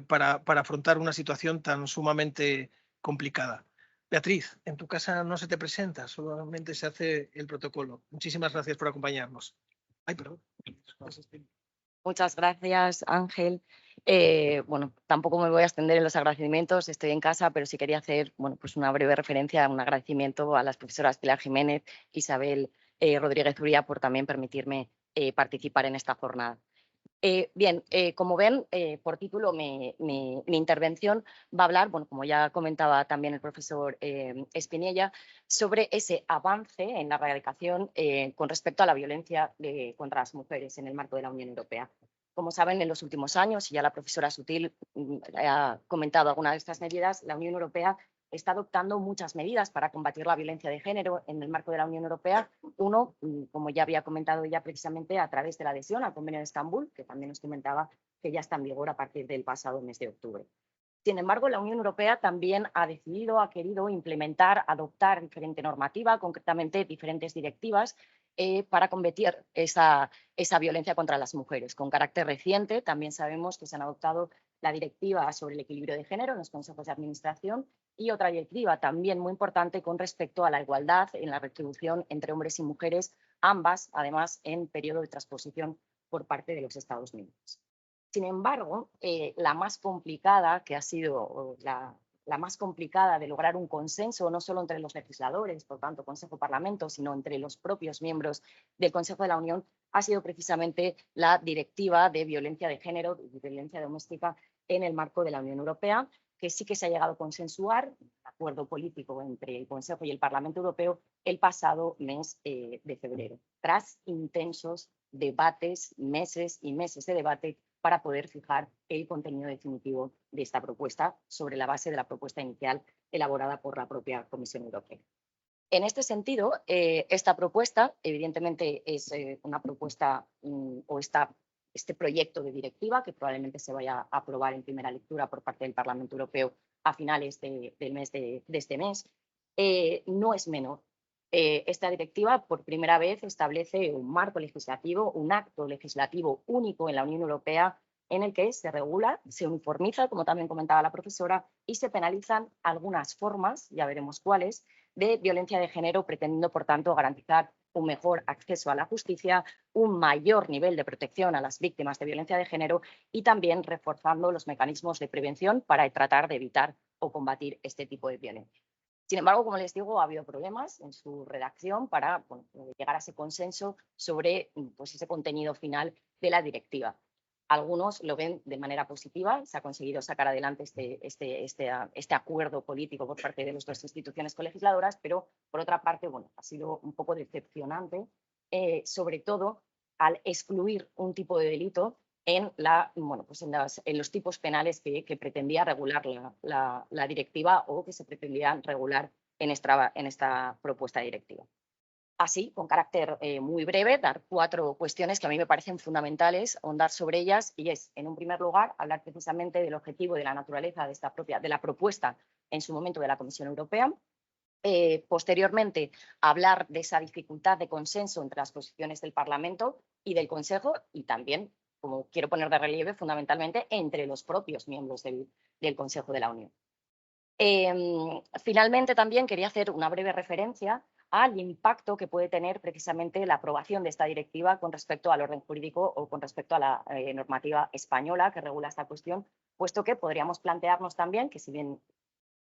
para afrontar una situación tan sumamente complicada. Beatriz, en tu casa no se te presenta, solamente se hace el protocolo. Muchísimas gracias por acompañarnos. Ay, perdón. Muchas gracias, Ángel. Bueno, tampoco me voy a extender en los agradecimientos, estoy en casa, pero sí quería hacer pues una breve referencia, un agradecimiento a las profesoras Pilar Jiménez, Isabel Rodríguez Uría por también permitirme participar en esta jornada. Bien, como ven, por título mi intervención va a hablar, bueno, como ya comentaba también el profesor Espinella, sobre ese avance en la erradicación con respecto a la violencia contra las mujeres en el marco de la Unión Europea. Como saben, en los últimos años, y ya la profesora Sutil ha comentado algunas de estas medidas, la Unión Europea está adoptando muchas medidas para combatir la violencia de género en el marco de la Unión Europea. Uno, como ya había comentado ya precisamente a través de la adhesión al Convenio de Estambul, que también nos comentaba que ya está en vigor a partir del pasado mes de octubre. Sin embargo, la Unión Europea también ha querido implementar, adoptar diferente normativa, concretamente diferentes directivas, para combatir esa violencia contra las mujeres. Con carácter reciente, también sabemos que se han adoptado la directiva sobre el equilibrio de género en los consejos de administración y otra directiva también muy importante con respecto a la igualdad en la retribución entre hombres y mujeres, ambas, además, en periodo de transposición por parte de los Estados miembros. Sin embargo, la más complicada, que ha sido la más complicada de lograr un consenso, no solo entre los legisladores, por tanto, Consejo-Parlamento, sino entre los propios miembros del Consejo de la Unión, ha sido precisamente la Directiva de Violencia de Género y Violencia Doméstica en el marco de la Unión Europea, que sí que se ha llegado a consensuar, un acuerdo político entre el Consejo y el Parlamento Europeo, el pasado mes de febrero, tras intensos debates, meses y meses de debate para poder fijar el contenido definitivo de esta propuesta sobre la base de la propuesta inicial elaborada por la propia Comisión Europea. En este sentido, esta propuesta, evidentemente, es una propuesta este proyecto de directiva que probablemente se vaya a aprobar en primera lectura por parte del Parlamento Europeo a finales de este mes, no es menor. Esta directiva, por primera vez, establece un marco legislativo, un acto legislativo único en la Unión Europea en el que se regula, se uniformiza, como también comentaba la profesora, y se penalizan algunas formas, ya veremos cuáles, de violencia de género, pretendiendo, por tanto, garantizar un mejor acceso a la justicia, un mayor nivel de protección a las víctimas de violencia de género y también reforzando los mecanismos de prevención para tratar de evitar o combatir este tipo de violencia. Sin embargo, como les digo, ha habido problemas en su redacción para llegar a ese consenso sobre ese contenido final de la directiva. Algunos lo ven de manera positiva, se ha conseguido sacar adelante este acuerdo político por parte de las dos instituciones colegisladoras, pero por otra parte, ha sido un poco decepcionante, sobre todo al excluir un tipo de delito en los tipos penales que pretendía regular la directiva o que se pretendían regular en esta propuesta directiva. Así, con carácter muy breve, dar 4 cuestiones que a mí me parecen fundamentales, ahondar sobre ellas, y es, en un primer lugar, hablar precisamente del objetivo y de la naturaleza de la propuesta en su momento de la Comisión Europea. Posteriormente, hablar de esa dificultad de consenso entre las posiciones del Parlamento y del Consejo y también, como quiero poner de relieve, fundamentalmente entre los propios miembros del Consejo de la Unión. Finalmente, también quería hacer una breve referencia al impacto que puede tener precisamente la aprobación de esta directiva con respecto al orden jurídico o con respecto a la normativa española que regula esta cuestión, puesto que podríamos plantearnos también que, si bien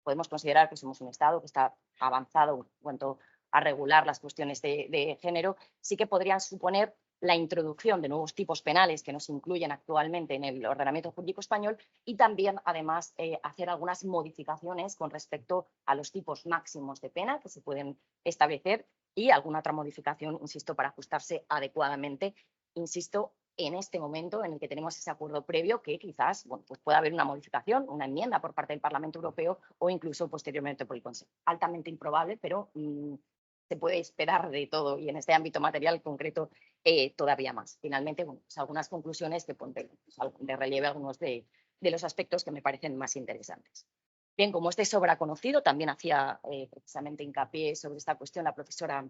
podemos considerar que somos un Estado que está avanzado en cuanto a regular las cuestiones de género, sí que podrían suponer la introducción de nuevos tipos penales que no se incluyen actualmente en el ordenamiento jurídico español y también, además, hacer algunas modificaciones con respecto a los tipos máximos de pena que se pueden establecer y alguna otra modificación, insisto, para ajustarse adecuadamente, insisto, en este momento en el que tenemos ese acuerdo previo que quizás pueda haber una modificación, una enmienda por parte del Parlamento Europeo o incluso posteriormente por el Consejo. Altamente improbable, pero se puede esperar de todo y en este ámbito material concreto todavía más. Finalmente, algunas conclusiones que ponen de relieve algunos de los aspectos que me parecen más interesantes. Bien, como este sobra conocido, también hacía precisamente hincapié sobre esta cuestión la profesora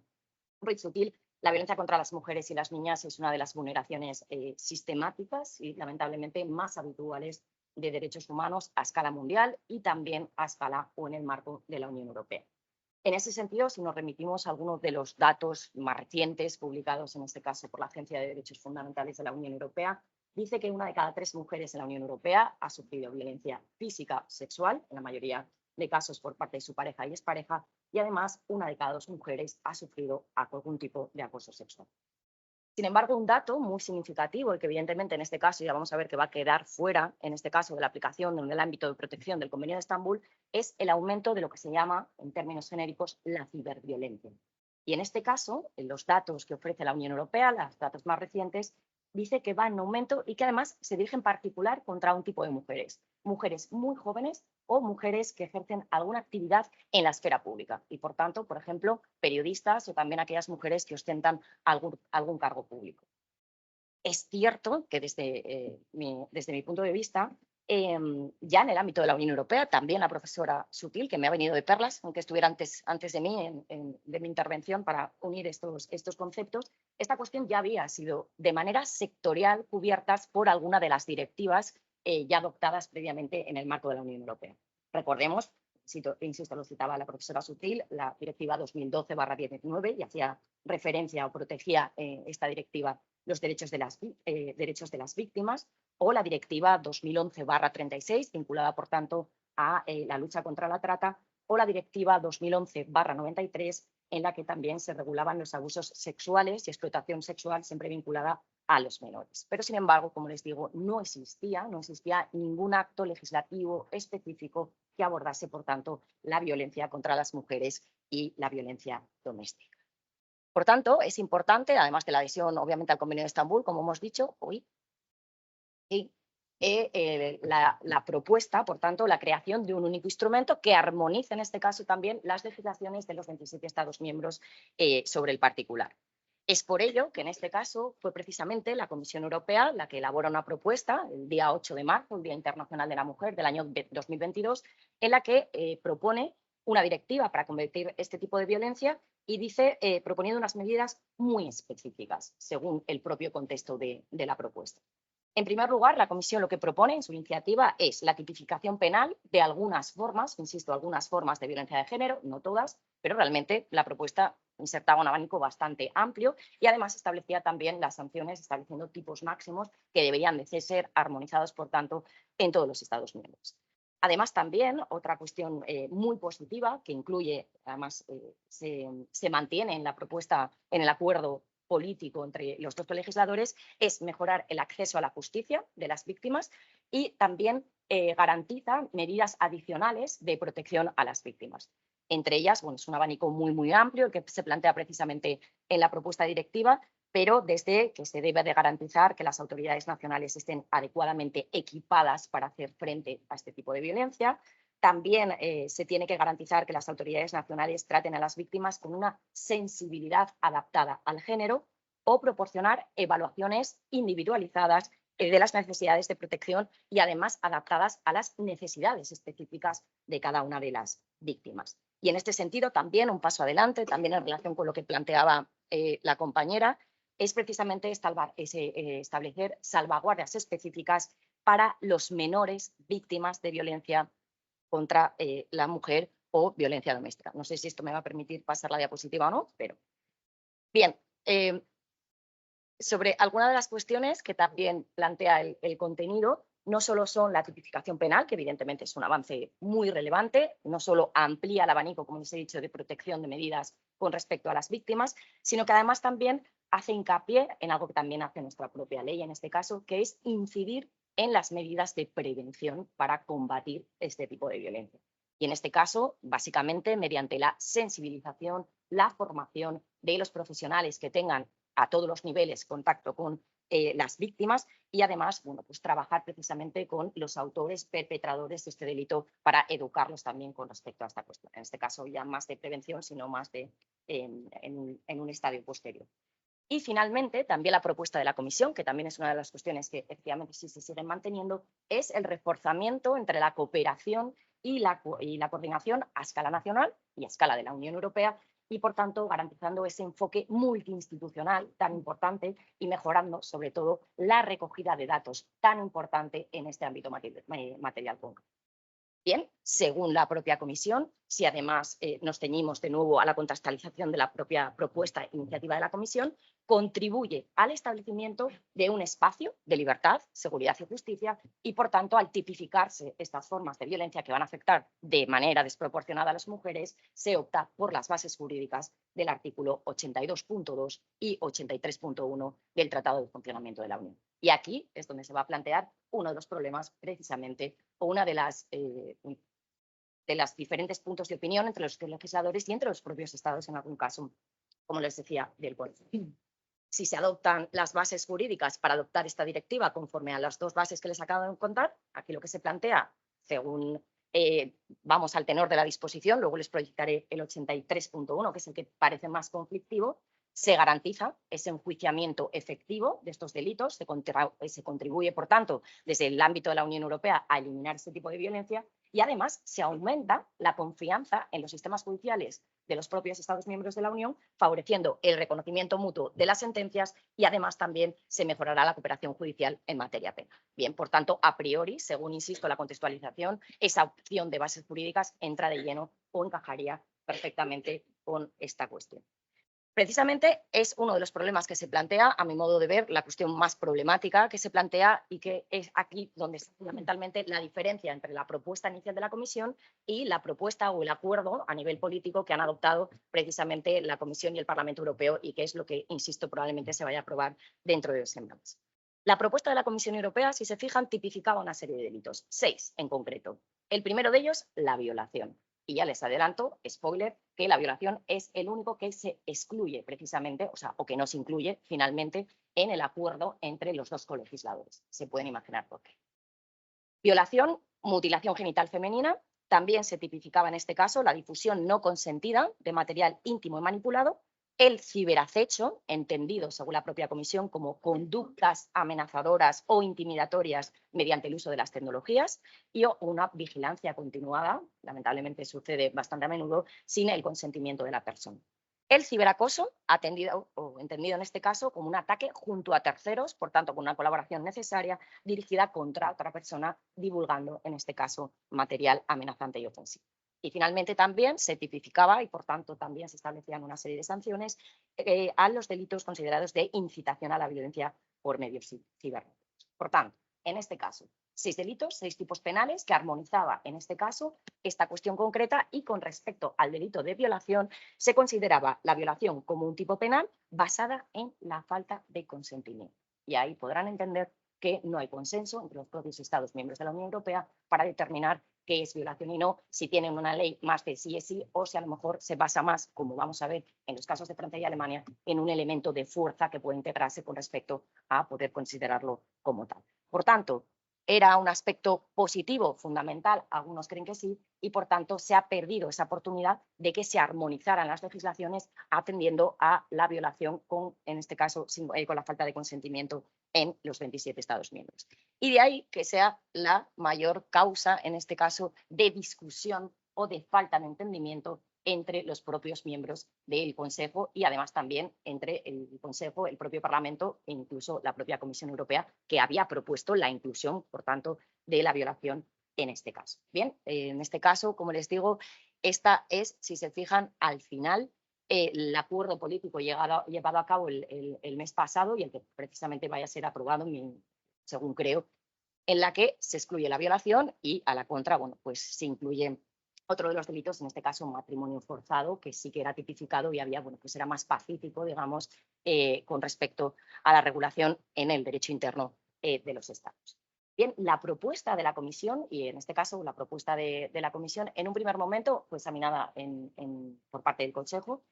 Ruiz Sutil. La violencia contra las mujeres y las niñas es una de las vulneraciones sistemáticas y lamentablemente más habituales de derechos humanos a escala mundial y también a escala o en el marco de la Unión Europea. En ese sentido, si nos remitimos a algunos de los datos más recientes publicados, en este caso por la Agencia de Derechos Fundamentales de la Unión Europea, dice que 1 de cada 3 mujeres en la Unión Europea ha sufrido violencia física sexual, en la mayoría de casos por parte de su pareja y expareja, y además 1 de cada 2 mujeres ha sufrido algún tipo de acoso sexual. Sin embargo, un dato muy significativo y que evidentemente en este caso ya vamos a ver que va a quedar fuera, en este caso de la aplicación en el ámbito de protección del Convenio de Estambul, es el aumento de lo que se llama, en términos genéricos, la ciberviolencia. Y en este caso, en los datos que ofrece la Unión Europea, los datos más recientes, dice que va en aumento y que además se dirige en particular contra un tipo de mujeres. Mujeres muy jóvenes o mujeres que ejercen alguna actividad en la esfera pública y, por tanto, por ejemplo, periodistas o también aquellas mujeres que ostentan algún cargo público. Es cierto que desde mi punto de vista, ya en el ámbito de la Unión Europea, también la profesora Sutil, que me ha venido de perlas, aunque estuviera antes de mí de mi intervención para unir estos conceptos, esta cuestión ya había sido de manera sectorial cubiertas por alguna de las directivas ya adoptadas previamente en el marco de la Unión Europea. Recordemos, insisto, lo citaba la profesora Sutil, la directiva 2012/19 y hacía referencia o protegía esta directiva los derechos de las víctimas, o la directiva 2011/36, vinculada, por tanto, a la lucha contra la trata, o la directiva 2011/93, en la que también se regulaban los abusos sexuales y explotación sexual siempre vinculada a los menores. Pero, sin embargo, como les digo, no existía ningún acto legislativo específico que abordase, por tanto, la violencia contra las mujeres y la violencia doméstica. Por tanto, es importante, además de la adhesión, obviamente, al Convenio de Estambul, como hemos dicho, la propuesta, por tanto, la creación de un único instrumento que armonice, en este caso, también las legislaciones de los 27 Estados miembros sobre el particular. Es por ello que, en este caso, fue precisamente la Comisión Europea la que elabora una propuesta el día 8 de marzo, el Día Internacional de la Mujer del año 2022, en la que propone una directiva para combatir este tipo de violencia y dice, proponiendo unas medidas muy específicas, según el propio contexto de la propuesta. En primer lugar, la Comisión lo que propone en su iniciativa es la tipificación penal de algunas formas, insisto, algunas formas de violencia de género, no todas, pero realmente la propuesta insertaba un abanico bastante amplio y además establecía también las sanciones, estableciendo tipos máximos que deberían de ser armonizados, por tanto, en todos los Estados miembros. Además, también otra cuestión muy positiva que incluye, además se mantiene en la propuesta, en el acuerdo político entre los dos legisladores, es mejorar el acceso a la justicia de las víctimas y también garantiza medidas adicionales de protección a las víctimas. Entre ellas, bueno, es un abanico muy amplio el que se plantea precisamente en la propuesta directiva, pero desde que se debe de garantizar que las autoridades nacionales estén adecuadamente equipadas para hacer frente a este tipo de violencia. También se tiene que garantizar que las autoridades nacionales traten a las víctimas con una sensibilidad adaptada al género o proporcionar evaluaciones individualizadas de las necesidades de protección y además adaptadas a las necesidades específicas de cada una de las víctimas. Y en este sentido también un paso adelante, también en relación con lo que planteaba la compañera, es precisamente establecer salvaguardias específicas para los menores víctimas de violencia contra la mujer o violencia doméstica. No sé si esto me va a permitir pasar la diapositiva o no, pero bien. Sobre algunas de las cuestiones que también plantea el contenido, no solo son la tipificación penal, que evidentemente es un avance muy relevante, no solo amplía el abanico, como les he dicho, de protección de medidas con respecto a las víctimas, sino que además también hace hincapié en algo que también hace nuestra propia ley en este caso, que es incidir en las medidas de prevención para combatir este tipo de violencia. Y en este caso, básicamente, mediante la sensibilización, la formación de los profesionales que tengan a todos los niveles contacto con las víctimas y además, bueno, pues trabajar precisamente con los autores perpetradores de este delito para educarlos también con respecto a esta cuestión. En este caso ya más de prevención, sino más de en un estadio posterior. Y finalmente, también la propuesta de la Comisión, que también es una de las cuestiones que efectivamente sí se siguen manteniendo, es el reforzamiento entre la cooperación y la coordinación a escala nacional y a escala de la Unión Europea y, por tanto, garantizando ese enfoque multiinstitucional tan importante y mejorando, sobre todo, la recogida de datos tan importante en este ámbito material concreto. Bien, según la propia Comisión, si además nos ceñimos de nuevo a la contextualización de la propia propuesta e iniciativa de la Comisión, contribuye al establecimiento de un espacio de libertad, seguridad y justicia y, por tanto, al tipificarse estas formas de violencia que van a afectar de manera desproporcionada a las mujeres, se opta por las bases jurídicas del artículo 82.2 y 83.1 del Tratado de Funcionamiento de la Unión. Y aquí es donde se va a plantear uno de los problemas precisamente o una de las diferentes puntos de opinión entre los legisladores y entre los propios estados en algún caso, como les decía, del cuerpo. Si se adoptan las bases jurídicas para adoptar esta directiva conforme a las dos bases que les acabo de contar, aquí lo que se plantea, según vamos al tenor de la disposición, luego les proyectaré el 83.1, que es el que parece más conflictivo, se garantiza ese enjuiciamiento efectivo de estos delitos, se contribuye, por tanto, desde el ámbito de la Unión Europea a eliminar este tipo de violencia y además se aumenta la confianza en los sistemas judiciales de los propios Estados miembros de la Unión, favoreciendo el reconocimiento mutuo de las sentencias y además también se mejorará la cooperación judicial en materia penal. Bien, por tanto, a priori, según insisto, la contextualización, esa opción de bases jurídicas entra de lleno o encajaría perfectamente con esta cuestión. Precisamente es uno de los problemas que se plantea, a mi modo de ver, la cuestión más problemática que se plantea y que es aquí donde está fundamentalmente la diferencia entre la propuesta inicial de la Comisión y la propuesta o el acuerdo a nivel político que han adoptado precisamente la Comisión y el Parlamento Europeo y que es lo que, insisto, probablemente se vaya a aprobar dentro de 2 semanas. La propuesta de la Comisión Europea, si se fijan, tipificaba una serie de delitos, 6 en concreto. El primero de ellos, la violación. Y ya les adelanto, spoiler, que la violación es el único que se excluye precisamente, o que no se incluye finalmente en el acuerdo entre los 2 colegisladores. Se pueden imaginar por qué. Violación, mutilación genital femenina. También se tipificaba en este caso la difusión no consentida de material íntimo y manipulado. El ciberacecho, entendido según la propia Comisión como conductas amenazadoras o intimidatorias mediante el uso de las tecnologías, y una vigilancia continuada, lamentablemente sucede bastante a menudo, sin el consentimiento de la persona. El ciberacoso, entendido en este caso como un ataque junto a terceros, por tanto con una colaboración necesaria, dirigida contra otra persona, divulgando en este caso material amenazante y ofensivo. Y finalmente también se tipificaba y por tanto también se establecían una serie de sanciones a los delitos considerados de incitación a la violencia por medios cibernéticos. Por tanto, en este caso, 6 delitos, 6 tipos penales que armonizaba en este caso esta cuestión concreta y con respecto al delito de violación se consideraba la violación como un tipo penal basada en la falta de consentimiento. Y ahí podrán entender que no hay consenso entre los propios Estados miembros de la Unión Europea para determinar qué es violación y no, si tienen una ley más de sí es sí o si a lo mejor se basa más, como vamos a ver en los casos de Francia y Alemania, en un elemento de fuerza que puede integrarse con respecto a poder considerarlo como tal. Por tanto, era un aspecto positivo, fundamental, algunos creen que sí, y por tanto se ha perdido esa oportunidad de que se armonizaran las legislaciones atendiendo a la violación con, en este caso, con la falta de consentimiento en los 27 Estados miembros. Y de ahí que sea la mayor causa, en este caso, de discusión o de falta de entendimiento entre los propios miembros del Consejo y además también entre el Consejo, el propio Parlamento e incluso la propia Comisión Europea, que había propuesto la inclusión, por tanto, de la violación en este caso. Bien, en este caso, como les digo, esta es, si se fijan, al final el acuerdo político llevado a cabo el mes pasado y el que precisamente vaya a ser aprobado, según creo, en la que se excluye la violación y a la contra, bueno, pues se incluye otro de los delitos, en este caso matrimonio forzado, que sí que era tipificado y había, bueno, pues era más pacífico, digamos, con respecto a la regulación en el derecho interno de los Estados. Bien, la propuesta de la Comisión, y en este caso la propuesta de la Comisión, en un primer momento fue examinada por parte del Consejo,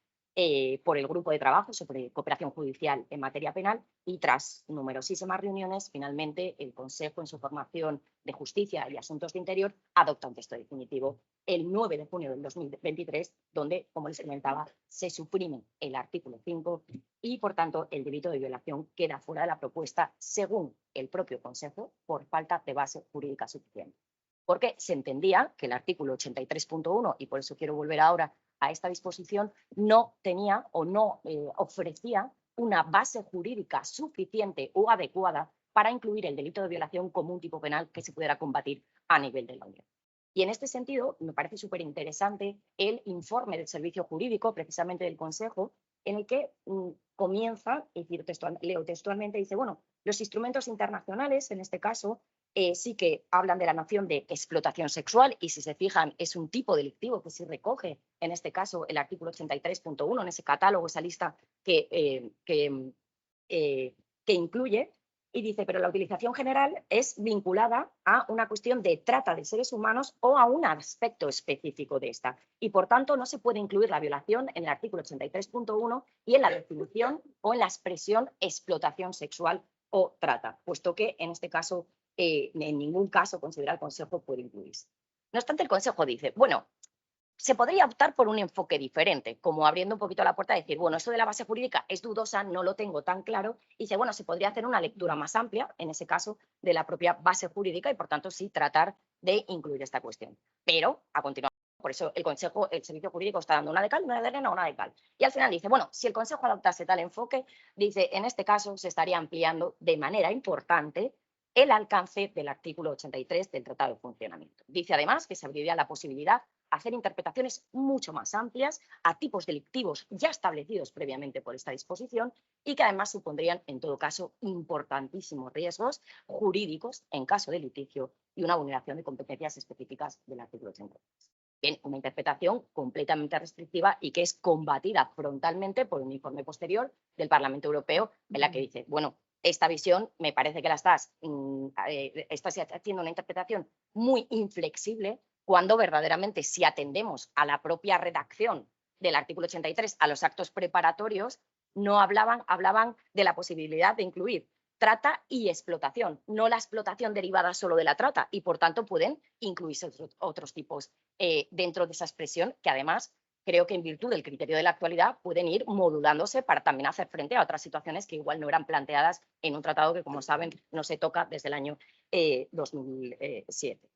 por el Grupo de Trabajo sobre Cooperación Judicial en Materia Penal y tras numerosísimas reuniones, finalmente el Consejo en su formación de Justicia y Asuntos de Interior adopta un texto definitivo el 9 de junio del 2023, donde, como les comentaba, se suprime el artículo 5 y, por tanto, el delito de violación queda fuera de la propuesta, según el propio Consejo, por falta de base jurídica suficiente. Porque se entendía que el artículo 83.1, y por eso quiero volver ahora a esta disposición, no tenía o no ofrecía una base jurídica suficiente o adecuada para incluir el delito de violación como un tipo penal que se pudiera combatir a nivel de la Unión. Y en este sentido, me parece súper interesante el informe del Servicio Jurídico, precisamente del Consejo, en el que comienza, leo textualmente, dice, bueno, los instrumentos internacionales, en este caso, sí que hablan de la noción de explotación sexual y si se fijan es un tipo delictivo que se recoge en este caso el artículo 83.1 en ese catálogo, esa lista que incluye y dice, pero la utilización general es vinculada a una cuestión de trata de seres humanos o a un aspecto específico de esta y por tanto no se puede incluir la violación en el artículo 83.1 y en la definición o en la expresión explotación sexual o trata, puesto que en este caso en ningún caso considera el Consejo puede incluirse. No obstante, el Consejo dice, bueno, se podría optar por un enfoque diferente, como abriendo un poquito la puerta y decir, bueno, eso de la base jurídica es dudosa, no lo tengo tan claro, y dice, bueno, se podría hacer una lectura más amplia, en ese caso, de la propia base jurídica y, por tanto, sí tratar de incluir esta cuestión. Pero, a continuación, por eso el Consejo, el Servicio Jurídico está dando una de cal, una de arena, una de cal. Y al final dice, bueno, si el Consejo adoptase tal enfoque, dice, en este caso se estaría ampliando de manera importante el alcance del artículo 83 del Tratado de Funcionamiento. Dice además que se abriría la posibilidad de hacer interpretaciones mucho más amplias a tipos delictivos ya establecidos previamente por esta disposición y que además supondrían, en todo caso, importantísimos riesgos jurídicos en caso de litigio y una vulneración de competencias específicas del artículo 83. Bien, una interpretación completamente restrictiva y que es combatida frontalmente por un informe posterior del Parlamento Europeo en la que dice, bueno, esta visión me parece que la estás haciendo una interpretación muy inflexible cuando verdaderamente si atendemos a la propia redacción del artículo 83, a los actos preparatorios, no hablaban de la posibilidad de incluir trata y explotación, no la explotación derivada solo de la trata y por tanto pueden incluirse otros tipos dentro de esa expresión que además creo que en virtud del criterio de la actualidad pueden ir modulándose para también hacer frente a otras situaciones que igual no eran planteadas en un tratado que, como saben, no se toca desde el año 2007.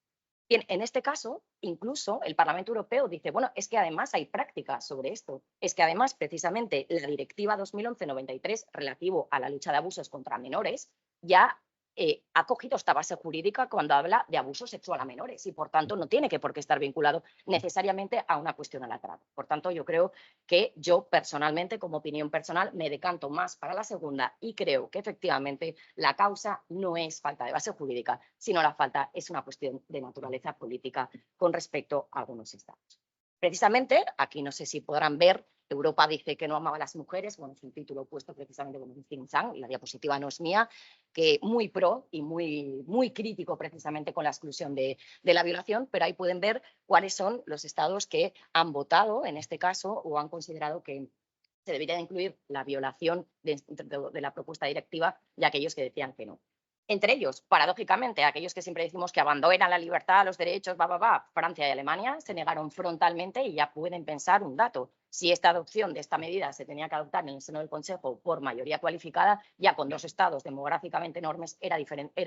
Bien, en este caso, incluso el Parlamento Europeo dice, bueno, es que además hay práctica sobre esto. Es que además, precisamente, la Directiva 2011/93 relativo a la lucha de abusos contra menores ya ha cogido esta base jurídica cuando habla de abuso sexual a menores y, por tanto, no tiene por qué estar vinculado necesariamente a una cuestión a la trata. Por tanto, yo creo que yo personalmente, como opinión personal, me decanto más para la segunda y creo que efectivamente la causa no es falta de base jurídica, sino la falta es una cuestión de naturaleza política con respecto a algunos estados. Precisamente, aquí no sé si podrán ver, Europa dice que no amaba a las mujeres, bueno, es un título puesto precisamente por un think tank, y la diapositiva no es mía, que muy pro y muy crítico precisamente con la exclusión de la violación, pero ahí pueden ver cuáles son los estados que han votado, en este caso, o han considerado que se debería incluir la violación de la propuesta directiva y aquellos que decían que no. Entre ellos, paradójicamente, aquellos que siempre decimos que abandonan la libertad, los derechos, Francia y Alemania se negaron frontalmente y ya pueden pensar un dato. Si esta adopción de esta medida se tenía que adoptar en el seno del Consejo por mayoría cualificada, ya con dos estados demográficamente enormes era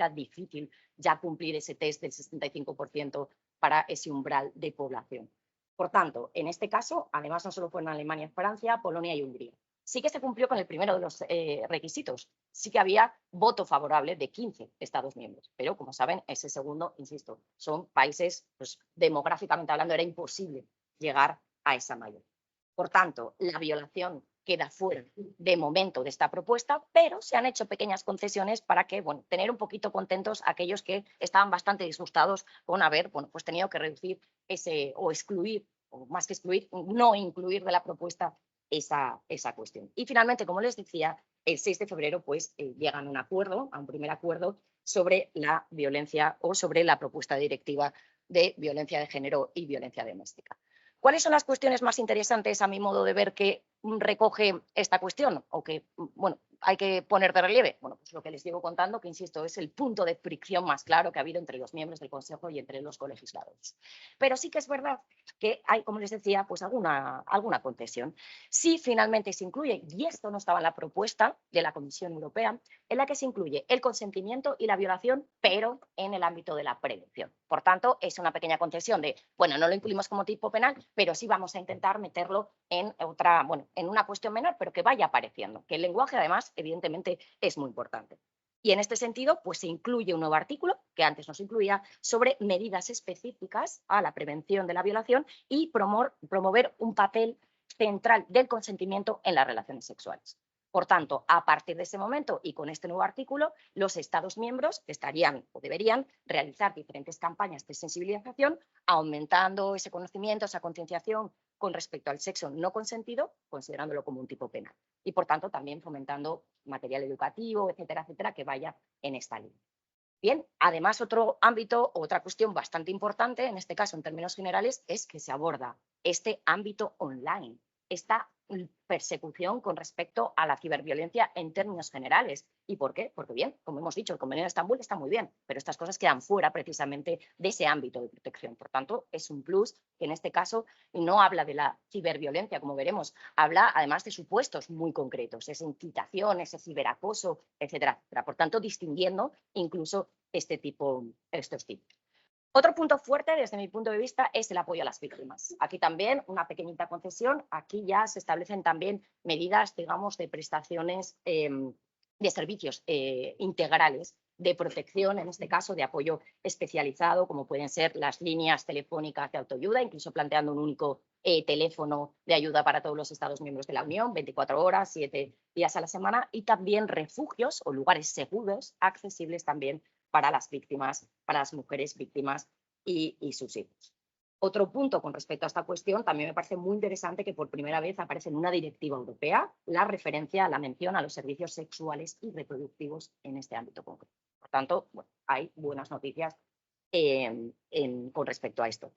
difícil ya cumplir ese test del 65% para ese umbral de población. Por tanto, en este caso, además no solo fueron Alemania, Francia, Polonia y Hungría. Sí que se cumplió con el primero de los requisitos. Sí que había voto favorable de 15 Estados miembros. Pero, como saben, ese segundo, insisto, son países, pues, demográficamente hablando, era imposible llegar a esa mayoría. Por tanto, la violación queda fuera de momento de esta propuesta, pero se han hecho pequeñas concesiones para que, bueno, tener un poquito contentos a aquellos que estaban bastante disgustados con haber, bueno, pues tenido que reducir ese o excluir, o más que excluir, no incluir de la propuesta esa cuestión. Y finalmente, como les decía, el 6 de febrero pues llegan a un acuerdo, a un primer acuerdo sobre la violencia o sobre la propuesta directiva de violencia de género y violencia doméstica. ¿Cuáles son las cuestiones más interesantes, a mi modo de ver, que recoge esta cuestión o que, bueno, hay que poner de relieve? Bueno, pues lo que les llevo contando, que insisto, es el punto de fricción más claro que ha habido entre los miembros del Consejo y entre los colegisladores. Pero sí que es verdad que hay, como les decía, pues alguna concesión. Sí, finalmente se incluye, y esto no estaba en la propuesta de la Comisión Europea, en la que se incluye el consentimiento y la violación, pero en el ámbito de la prevención. Por tanto, es una pequeña concesión de, bueno, no lo incluimos como tipo penal, pero sí vamos a intentar meterlo en otra, bueno, en una cuestión menor, pero que vaya apareciendo, que el lenguaje además, evidentemente, es muy importante. Y en este sentido, pues se incluye un nuevo artículo, que antes no se incluía, sobre medidas específicas a la prevención de la violación y promover un papel central del consentimiento en las relaciones sexuales. Por tanto, a partir de ese momento y con este nuevo artículo, los Estados miembros estarían o deberían realizar diferentes campañas de sensibilización, aumentando ese conocimiento, esa concienciación con respecto al sexo no consentido, considerándolo como un tipo penal. Y, por tanto, también fomentando material educativo, etcétera, etcétera, que vaya en esta línea. Bien, además, otro ámbito, otra cuestión bastante importante, en este caso en términos generales, es que se aborda este ámbito online, esta persecución con respecto a la ciberviolencia en términos generales. ¿Y por qué? Porque, bien, como hemos dicho, el Convenio de Estambul está muy bien, pero estas cosas quedan fuera precisamente de ese ámbito de protección. Por tanto, es un plus que en este caso no habla de la ciberviolencia, como veremos, habla además de supuestos muy concretos, esa incitación, ese ciberacoso, etcétera, etcétera. Por tanto, distinguiendo incluso estos tipos. Otro punto fuerte, desde mi punto de vista, es el apoyo a las víctimas. Aquí también una pequeñita concesión. Aquí ya se establecen también medidas, digamos, de prestaciones de servicios integrales de protección, en este caso de apoyo especializado, como pueden ser las líneas telefónicas de autoayuda, incluso planteando un único teléfono de ayuda para todos los Estados miembros de la Unión, 24 horas, 7 días a la semana, y también refugios o lugares seguros, accesibles también para las víctimas, para las mujeres víctimas y sus hijos. Otro punto con respecto a esta cuestión, también me parece muy interesante que por primera vez aparece en una directiva europea la referencia a la mención a los servicios sexuales y reproductivos en este ámbito concreto. Por tanto, bueno, hay buenas noticias con respecto a esto.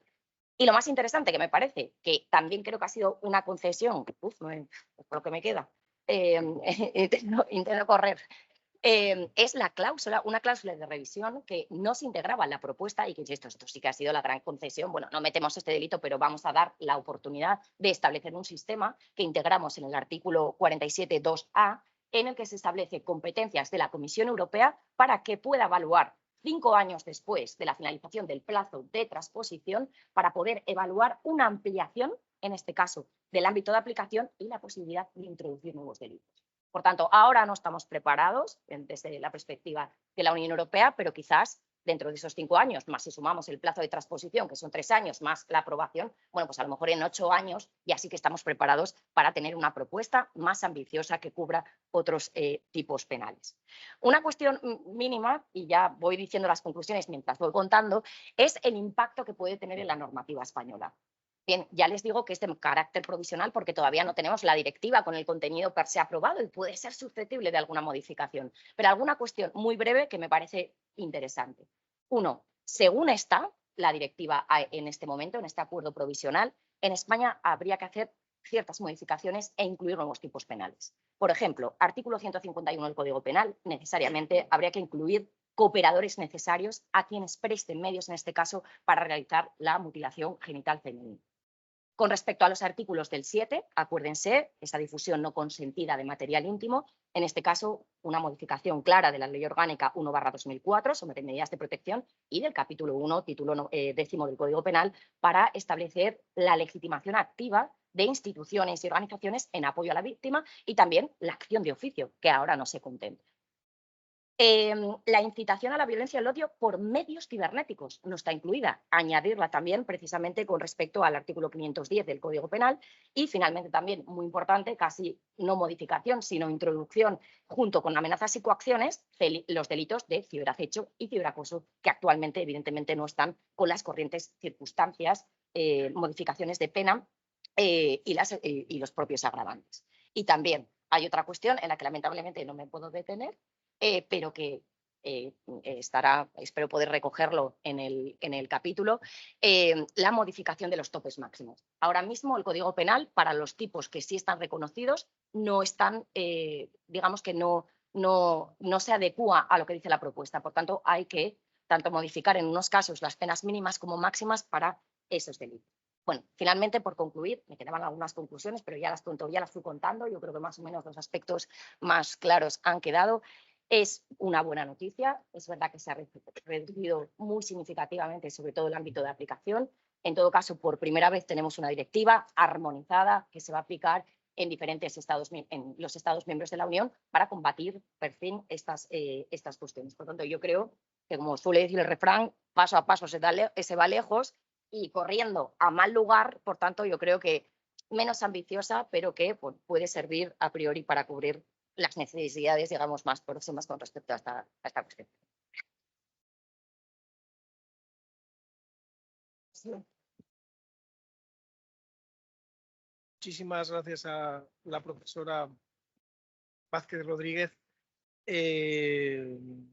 Y lo más interesante que me parece, que también creo que ha sido una concesión, es por lo que me queda, intento correr, es la cláusula, una cláusula de revisión que no se integraba en la propuesta y que esto sí que ha sido la gran concesión. Bueno, no metemos este delito, pero vamos a dar la oportunidad de establecer un sistema que integramos en el artículo 47.2a, en el que se establece competencias de la Comisión Europea para que pueda evaluar 5 años después de la finalización del plazo de transposición para poder evaluar una ampliación, en este caso, del ámbito de aplicación y la posibilidad de introducir nuevos delitos. Por tanto, ahora no estamos preparados desde la perspectiva de la Unión Europea, pero quizás dentro de esos 5 años, más si sumamos el plazo de transposición, que son 3 años, más la aprobación, bueno, pues a lo mejor en 8 años ya sí que estamos preparados para tener una propuesta más ambiciosa que cubra otros tipos penales. Una cuestión mínima, y ya voy diciendo las conclusiones mientras voy contando, es el impacto que puede tener en la normativa española. Bien, ya les digo que es de carácter provisional porque todavía no tenemos la directiva con el contenido per se aprobado y puede ser susceptible de alguna modificación. Pero alguna cuestión muy breve que me parece interesante. 1. Según está la directiva en este momento, en este acuerdo provisional, en España habría que hacer ciertas modificaciones e incluir nuevos tipos penales. Por ejemplo, artículo 151 del Código Penal, necesariamente habría que incluir cooperadores necesarios a quienes presten medios, en este caso, para realizar la mutilación genital femenina. Con respecto a los artículos del 7, acuérdense, esa difusión no consentida de material íntimo, en este caso, una modificación clara de la Ley Orgánica 1/2004 sobre medidas de protección y del capítulo 1, título 10 del Código Penal, para establecer la legitimación activa de instituciones y organizaciones en apoyo a la víctima y también la acción de oficio, que ahora no se contempla. La incitación a la violencia y el odio por medios cibernéticos no está incluida. Añadirla también precisamente con respecto al artículo 510 del Código Penal y finalmente también, muy importante, casi no modificación, sino introducción junto con amenazas y coacciones, los delitos de ciberacecho y ciberacoso, que actualmente evidentemente no están con las corrientes circunstancias, modificaciones de pena y los propios agravantes. Y también hay otra cuestión en la que lamentablemente no me puedo detener, pero que estará, espero poder recogerlo en el capítulo, la modificación de los topes máximos. Ahora mismo el Código Penal, para los tipos que sí están reconocidos, no están, digamos que no se adecúa a lo que dice la propuesta. Por tanto, hay que tanto modificar en unos casos las penas mínimas como máximas para esos delitos. Bueno, finalmente, por concluir, me quedaban algunas conclusiones, pero ya las fui contando. Yo creo que más o menos los aspectos más claros han quedado. Es una buena noticia, es verdad que se ha reducido muy significativamente, sobre todo el ámbito de aplicación. En todo caso, por primera vez tenemos una directiva armonizada que se va a aplicar en diferentes en los Estados miembros de la Unión para combatir, por fin, estas cuestiones. Por lo tanto, yo creo que, como suele decir el refrán, paso a paso se va lejos y corriendo a mal lugar. Por tanto, yo creo que menos ambiciosa, pero que puede servir a priori para cubrir las necesidades, digamos, más próximas con respecto a esta cuestión. Sí. Muchísimas gracias a la profesora Vázquez Rodríguez.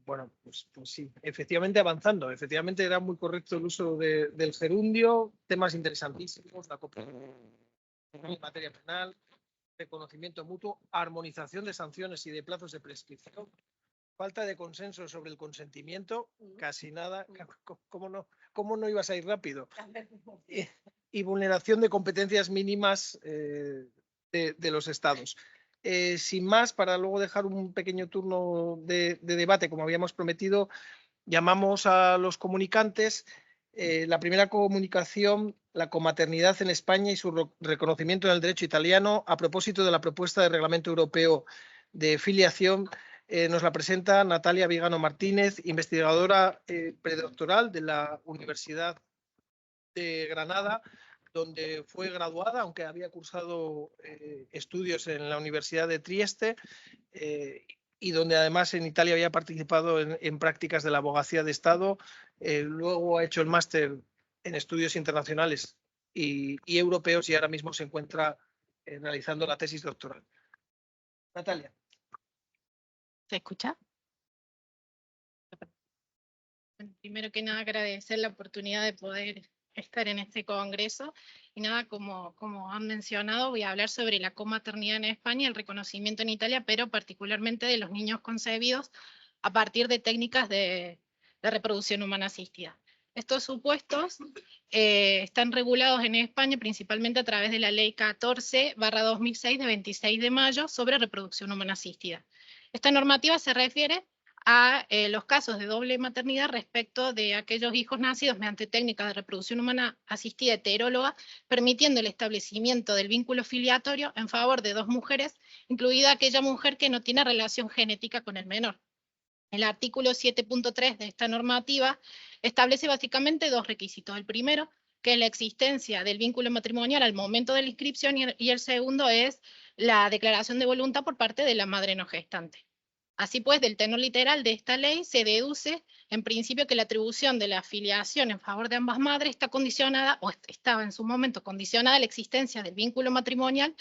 Bueno, pues sí, efectivamente avanzando. Efectivamente era muy correcto el uso del gerundio, temas interesantísimos, la cooperación en materia penal, reconocimiento mutuo, armonización de sanciones y de plazos de prescripción, falta de consenso sobre el consentimiento, casi nada, ¿cómo no ibas a ir rápido? Y vulneración de competencias mínimas de los estados. Sin más, para luego dejar un pequeño turno de debate, como habíamos prometido, llamamos a los comunicantes. La primera comunicación, la comaternidad en España y su reconocimiento en el derecho italiano, a propósito de la propuesta de reglamento europeo de filiación nos la presenta Natalia Vigano Martínez, investigadora predoctoral de la Universidad de Granada, donde fue graduada, aunque había cursado estudios en la Universidad de Trieste, y donde además en Italia había participado en prácticas de la abogacía de Estado. Luego ha hecho el máster en estudios internacionales y europeos, y ahora mismo se encuentra realizando la tesis doctoral. Natalia. ¿Se escucha? Bueno, primero que nada, agradecer la oportunidad de poder estar en este congreso. Y nada, como han mencionado, voy a hablar sobre la comaternidad en España y el reconocimiento en Italia, pero particularmente de los niños concebidos a partir de técnicas de reproducción humana asistida. Estos supuestos están regulados en España principalmente a través de la Ley 14/2006 de 26 de mayo sobre reproducción humana asistida. Esta normativa se refiere a los casos de doble maternidad respecto de aquellos hijos nacidos mediante técnicas de reproducción humana asistida heteróloga, permitiendo el establecimiento del vínculo filiatorio en favor de dos mujeres, incluida aquella mujer que no tiene relación genética con el menor. El artículo 7.3 de esta normativa establece básicamente dos requisitos. El primero, que es la existencia del vínculo matrimonial al momento de la inscripción, y el segundo es la declaración de voluntad por parte de la madre no gestante. Así pues, del tenor literal de esta ley se deduce, en principio, que la atribución de la filiación en favor de ambas madres está condicionada, o estaba en su momento condicionada a la existencia del vínculo matrimonial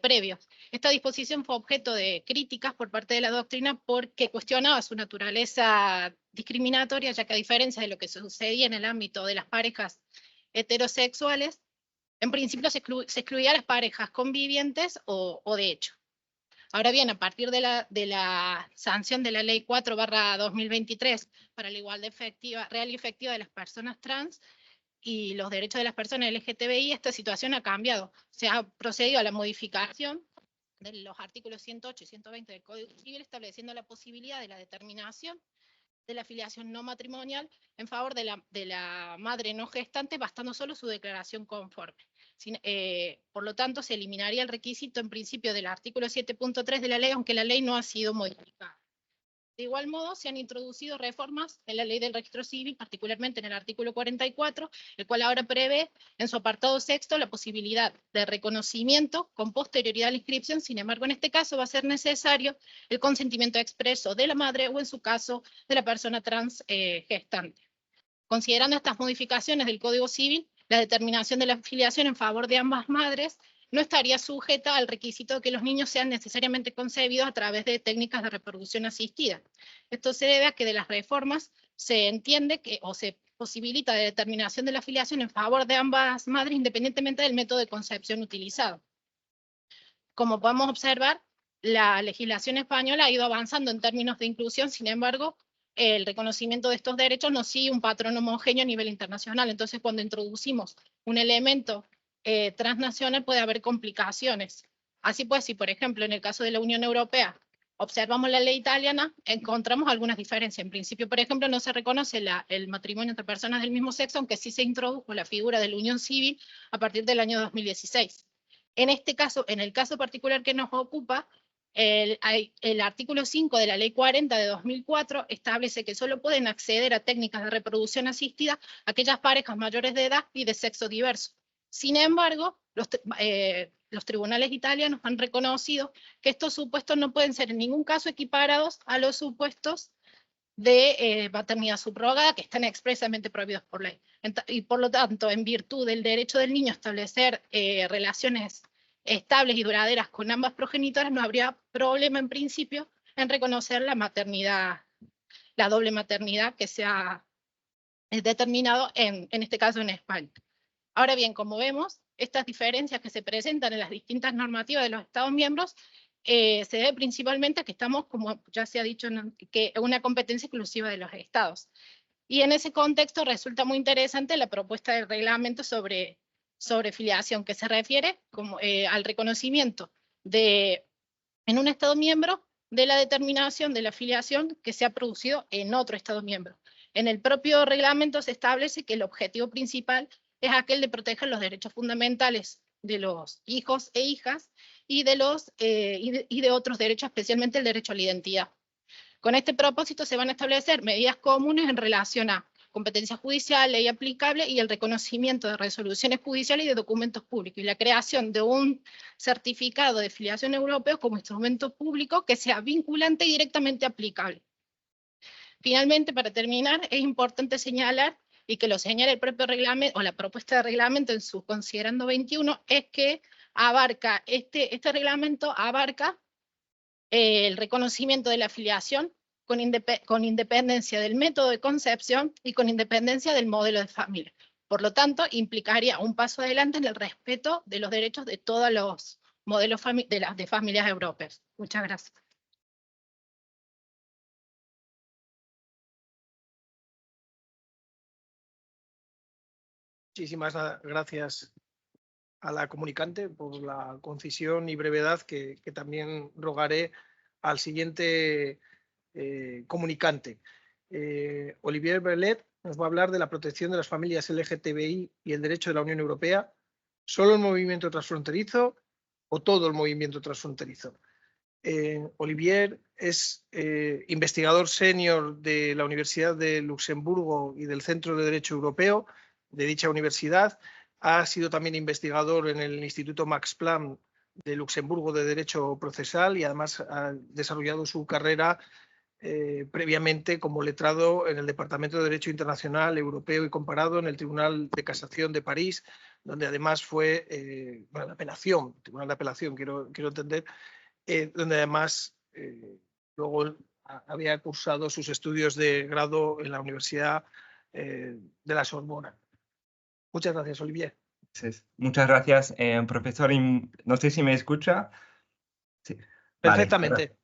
previo. Esta disposición fue objeto de críticas por parte de la doctrina porque cuestionaba su naturaleza discriminatoria, ya que a diferencia de lo que sucedía en el ámbito de las parejas heterosexuales, en principio se excluía a las parejas convivientes o de hecho. Ahora bien, a partir de la sanción de la Ley 4/2023 para la igualdad real y efectiva de las personas trans y los derechos de las personas LGTBI, esta situación ha cambiado. Se ha procedido a la modificación de los artículos 108 y 120 del Código Civil, estableciendo la posibilidad de la determinación de la filiación no matrimonial en favor de la madre no gestante, bastando solo su declaración conforme. Por lo tanto, se eliminaría el requisito en principio del artículo 7.3 de la ley, aunque la ley no ha sido modificada. De igual modo, se han introducido reformas en la ley del registro civil, particularmente en el artículo 44, el cual ahora prevé en su apartado sexto la posibilidad de reconocimiento con posterioridad a la inscripción. Sin embargo, en este caso va a ser necesario el consentimiento expreso de la madre o, en su caso, de la persona trans gestante. Considerando estas modificaciones del Código Civil, la determinación de la filiación en favor de ambas madres no estaría sujeta al requisito de que los niños sean necesariamente concebidos a través de técnicas de reproducción asistida. Esto se debe a que de las reformas se entiende que, o se posibilita la determinación de la filiación en favor de ambas madres independientemente del método de concepción utilizado. Como podemos observar, la legislación española ha ido avanzando en términos de inclusión, sin embargo, el reconocimiento de estos derechos no sigue un patrón homogéneo a nivel internacional. Entonces, cuando introducimos un elemento transnacional puede haber complicaciones. Así pues, si por ejemplo en el caso de la Unión Europea observamos la ley italiana, encontramos algunas diferencias. En principio, por ejemplo, no se reconoce el matrimonio entre personas del mismo sexo, aunque sí se introdujo la figura de la unión civil a partir del año 2016. En este caso, en el caso particular que nos ocupa, el artículo 5 de la Ley 40 de 2004 establece que solo pueden acceder a técnicas de reproducción asistida aquellas parejas mayores de edad y de sexo diverso. Sin embargo, los tribunales italianos han reconocido que estos supuestos no pueden ser en ningún caso equiparados a los supuestos de maternidad subrogada, que están expresamente prohibidos por ley. Y por lo tanto, en virtud del derecho del niño a establecer relaciones estables y duraderas con ambas progenitoras, no habría problema en principio en reconocer la maternidad, la doble maternidad que se ha determinado en este caso en España. Ahora bien, como vemos, estas diferencias que se presentan en las distintas normativas de los Estados miembros se debe principalmente a que estamos, como ya se ha dicho, que una competencia exclusiva de los Estados. Y en ese contexto resulta muy interesante la propuesta de reglamento sobre filiación, que se refiere al reconocimiento en un Estado miembro de la determinación de la filiación que se ha producido en otro Estado miembro. En el propio reglamento se establece que el objetivo principal es aquel de proteger los derechos fundamentales de los hijos e hijas y de otros derechos, especialmente el derecho a la identidad. Con este propósito se van a establecer medidas comunes en relación a competencia judicial, ley aplicable y el reconocimiento de resoluciones judiciales y de documentos públicos, y la creación de un certificado de filiación europeo como instrumento público que sea vinculante y directamente aplicable. Finalmente, para terminar, es importante señalar, y que lo señala el propio reglamento, o la propuesta de reglamento en su considerando 21, es que abarca, este reglamento abarca el reconocimiento de la filiación con independencia del método de concepción y con independencia del modelo de familia. Por lo tanto, implicaría un paso adelante en el respeto de los derechos de todos los modelos de familias europeas. Muchas gracias. Muchísimas gracias a la comunicante por la concisión y brevedad que también rogaré al siguiente comunicante. Olivier Berlet nos va a hablar de la protección de las familias LGTBI y el derecho de la Unión Europea. ¿Solo el movimiento transfronterizo o todo el movimiento transfronterizo? Olivier es investigador senior de la Universidad de Luxemburgo y del Centro de Derecho Europeo de dicha universidad. Ha sido también investigador en el Instituto Max Planck de Luxemburgo de Derecho Procesal y además ha desarrollado su carrera previamente como letrado en el Departamento de Derecho Internacional Europeo y Comparado en el Tribunal de Casación de París, donde además fue, de apelación, Tribunal de Apelación, quiero entender, donde además luego había cursado sus estudios de grado en la Universidad de la Sorbona. Muchas gracias, Olivier. Muchas gracias, profesor. No sé si me escucha. Sí. Perfectamente. Vale.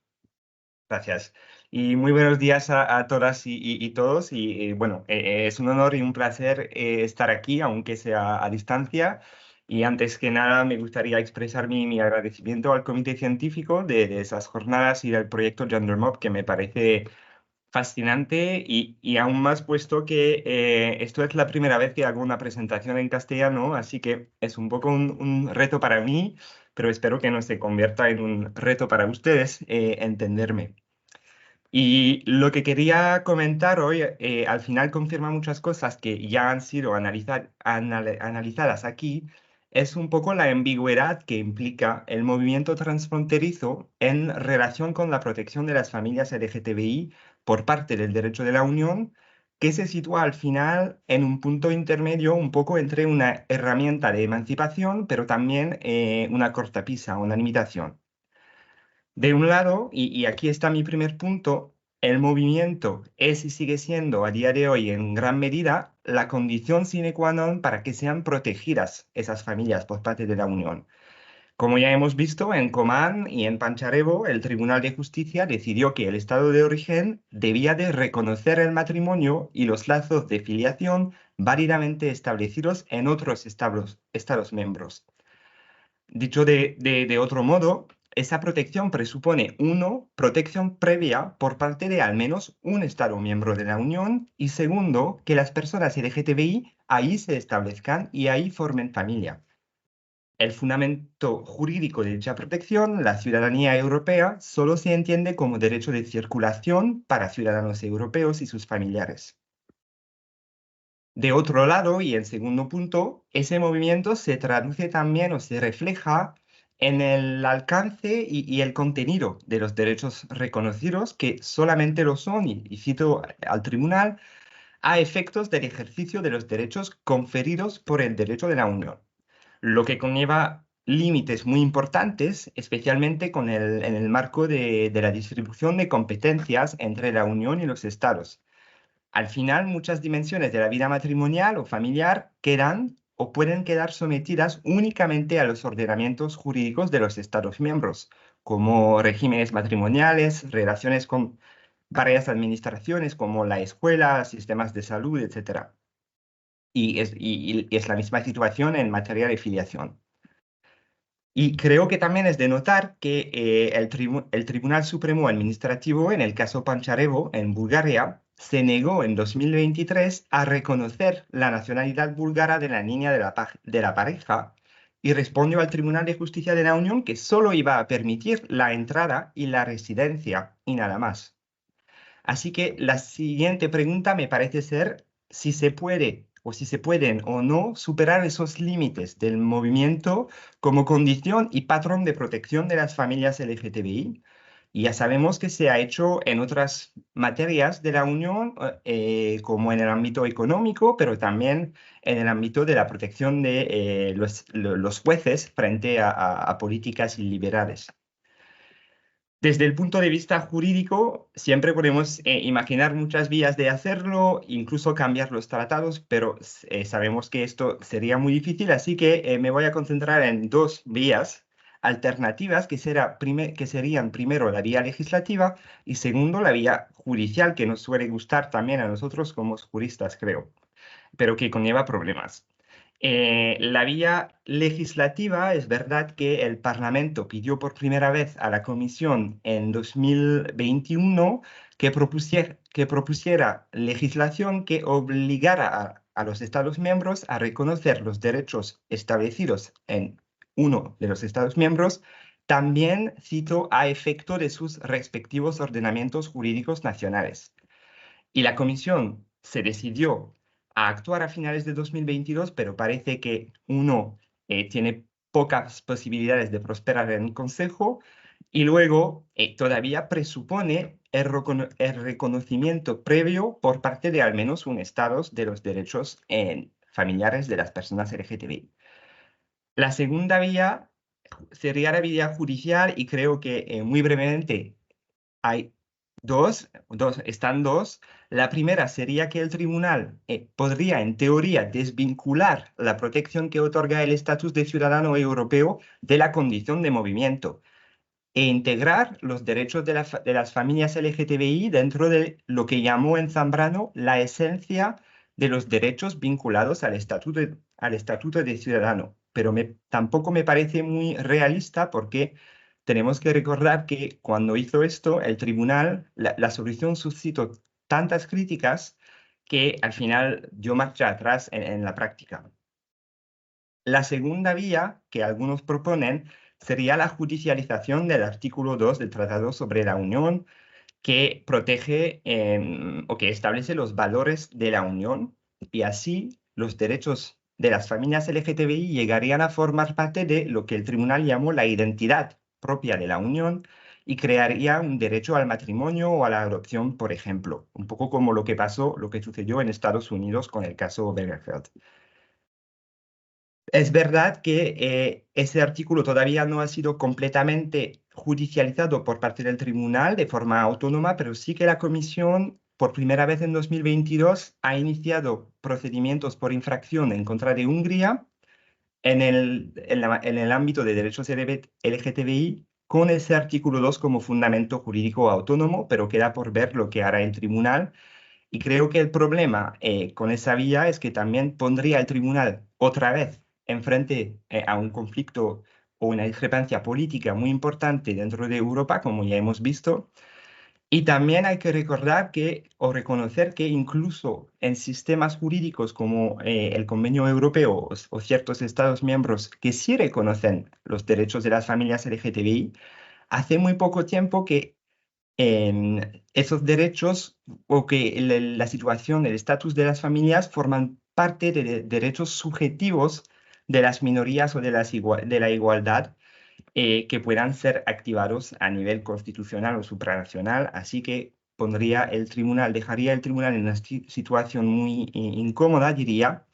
Gracias. Y muy buenos días a todas y todos. Y bueno, es un honor y un placer estar aquí, aunque sea a distancia. Y antes que nada, me gustaría expresar mi agradecimiento al comité científico de esas jornadas y del proyecto GenderMob, que me parece fascinante y aún más puesto que esto es la primera vez que hago una presentación en castellano, así que es un poco un reto para mí, pero espero que no se convierta en un reto para ustedes entenderme. Y lo que quería comentar hoy, al final confirma muchas cosas que ya han sido analizadas aquí, es un poco la ambigüedad que implica el movimiento transfronterizo en relación con la protección de las familias LGTBI por parte del derecho de la Unión, que se sitúa al final en un punto intermedio un poco entre una herramienta de emancipación, pero también una cortapisa, una limitación. De un lado, y aquí está mi primer punto, el movimiento es y sigue siendo a día de hoy en gran medida la condición sine qua non para que sean protegidas esas familias por parte de la Unión. Como ya hemos visto, en Comán y en Pancharevo, el Tribunal de Justicia decidió que el Estado de origen debía de reconocer el matrimonio y los lazos de filiación válidamente establecidos en otros Estados miembros. Dicho de otro modo, esa protección presupone, uno, protección previa por parte de al menos un Estado miembro de la Unión y segundo, que las personas LGTBI ahí se establezcan y ahí formen familia. El fundamento jurídico de dicha protección, la ciudadanía europea, solo se entiende como derecho de circulación para ciudadanos europeos y sus familiares. De otro lado, y en segundo punto, ese movimiento se traduce también o se refleja en el alcance y el contenido de los derechos reconocidos, que solamente lo son, y cito al tribunal, a efectos del ejercicio de los derechos conferidos por el derecho de la Unión, lo que conlleva límites muy importantes, especialmente en el marco de la distribución de competencias entre la Unión y los Estados. Al final, muchas dimensiones de la vida matrimonial o familiar quedan o pueden quedar sometidas únicamente a los ordenamientos jurídicos de los Estados miembros, como regímenes matrimoniales, relaciones con varias administraciones como la escuela, sistemas de salud, etc. Y es la misma situación en materia de filiación. Y creo que también es de notar que el Tribunal Supremo Administrativo, en el caso Pancharevo, en Bulgaria, se negó en 2023 a reconocer la nacionalidad búlgara de la niña de la pareja y respondió al Tribunal de Justicia de la Unión que solo iba a permitir la entrada y la residencia y nada más. Así que la siguiente pregunta me parece ser si se puede o si se pueden o no superar esos límites del movimiento como condición y patrón de protección de las familias LGTBI. Y ya sabemos que se ha hecho en otras materias de la Unión, como en el ámbito económico, pero también en el ámbito de la protección de los jueces frente a políticas illiberales. Desde el punto de vista jurídico, siempre podemos imaginar muchas vías de hacerlo, incluso cambiar los tratados, pero sabemos que esto sería muy difícil, así que me voy a concentrar en dos vías alternativas, que serían primero la vía legislativa y segundo la vía judicial, que nos suele gustar también a nosotros como juristas, creo, pero que conlleva problemas. La vía legislativa, es verdad que el Parlamento pidió por primera vez a la Comisión en 2021 que propusiera legislación que obligara a los Estados miembros a reconocer los derechos establecidos en uno de los Estados miembros, también, cito, a efecto de sus respectivos ordenamientos jurídicos nacionales. Y la Comisión se decidió a actuar a finales de 2022, pero parece que uno tiene pocas posibilidades de prosperar en el Consejo y luego todavía presupone el reconocimiento previo por parte de al menos un Estado de los derechos familiares de las personas LGTBI. La segunda vía sería la vía judicial y creo que muy brevemente hay están dos. La primera sería que el tribunal podría, en teoría, desvincular la protección que otorga el estatus de ciudadano europeo de la condición de movimiento e integrar los derechos de las familias LGTBI dentro de lo que llamó en Zambrano la esencia de los derechos vinculados al estatuto de ciudadano. Pero tampoco me parece muy realista porque tenemos que recordar que cuando hizo esto, el tribunal, la solución suscitó tantas críticas que al final dio marcha atrás en la práctica. La segunda vía que algunos proponen sería la judicialización del artículo 2 del Tratado sobre la Unión, que protege o que establece los valores de la Unión y así los derechos de las familias LGTBI llegarían a formar parte de lo que el tribunal llamó la identidad propia de la Unión y crearía un derecho al matrimonio o a la adopción, por ejemplo, un poco como lo que sucedió en Estados Unidos con el caso Bergerfeld. Es verdad que ese artículo todavía no ha sido completamente judicializado por parte del tribunal de forma autónoma, pero sí que la Comisión, por primera vez en 2022, ha iniciado procedimientos por infracción en contra de Hungría en el ámbito de derechos LGTBI con ese artículo 2 como fundamento jurídico autónomo, pero queda por ver lo que hará el tribunal. Y creo que el problema con esa vía es que también pondría el tribunal otra vez enfrente a un conflicto o una discrepancia política muy importante dentro de Europa, como ya hemos visto. Y también hay que recordar o reconocer que incluso en sistemas jurídicos como el Convenio Europeo o ciertos Estados miembros que sí reconocen los derechos de las familias LGTBI, hace muy poco tiempo que esos derechos o que la situación, el estatus de las familias forman parte de derechos subjetivos de las minorías o de la igualdad que puedan ser activados a nivel constitucional o supranacional. Así que dejaría el tribunal en una situación muy incómoda, diría.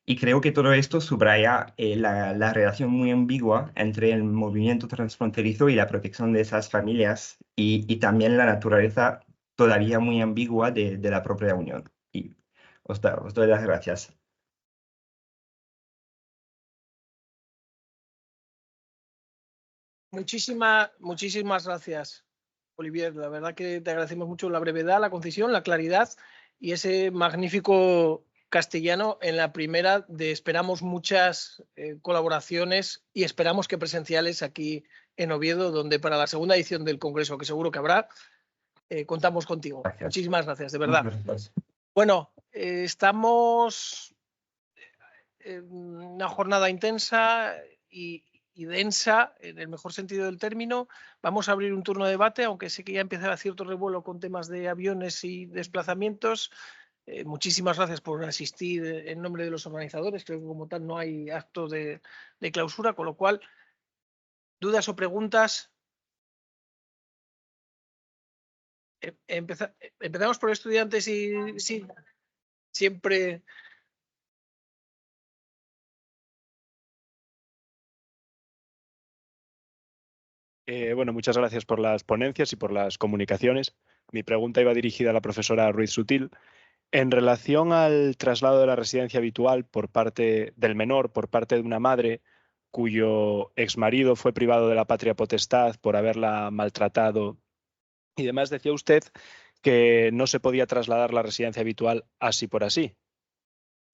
Y creo que todo esto subraya la relación muy ambigua entre el movimiento transfronterizo y la protección de esas familias y también la naturaleza todavía muy ambigua de la propia Unión. Y os doy las gracias. Muchísimas gracias, Olivier. La verdad que te agradecemos mucho la brevedad, la concisión, la claridad y ese magnífico castellano en la primera de esperamos muchas colaboraciones y esperamos que presenciales aquí en Oviedo, donde para la segunda edición del Congreso, que seguro que habrá, contamos contigo. Gracias. Muchísimas gracias, de verdad. Gracias. Bueno, estamos en una jornada intensa y y densa, en el mejor sentido del término. Vamos a abrir un turno de debate, aunque sé que ya empezará cierto revuelo con temas de aviones y desplazamientos. Muchísimas gracias por asistir en nombre de los organizadores. Creo que como tal no hay acto de clausura, con lo cual, ¿dudas o preguntas? Empezamos por estudiantes y sí, siempre... Bueno, muchas gracias por las ponencias y por las comunicaciones. Mi pregunta iba dirigida a la profesora Ruiz Sutil. En relación al traslado de la residencia habitual por parte del menor, por parte de una madre cuyo exmarido fue privado de la patria potestad por haberla maltratado y demás, decía usted que no se podía trasladar la residencia habitual así por así.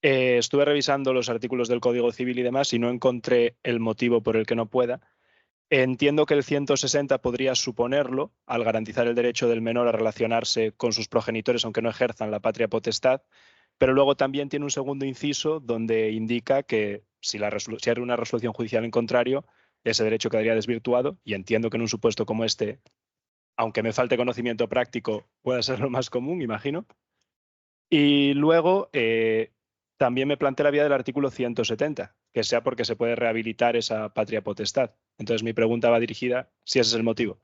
Estuve revisando los artículos del Código Civil y demás y no encontré el motivo por el que no pueda. Entiendo que el 160 podría suponerlo al garantizar el derecho del menor a relacionarse con sus progenitores aunque no ejerzan la patria potestad, pero luego también tiene un segundo inciso donde indica que si hay una resolución judicial en contrario, ese derecho quedaría desvirtuado y entiendo que en un supuesto como este, aunque me falte conocimiento práctico, pueda ser lo más común, imagino. Y luego también me planteé la vía del artículo 170, que sea porque se puede rehabilitar esa patria potestad. Entonces mi pregunta va dirigida si ese es el motivo.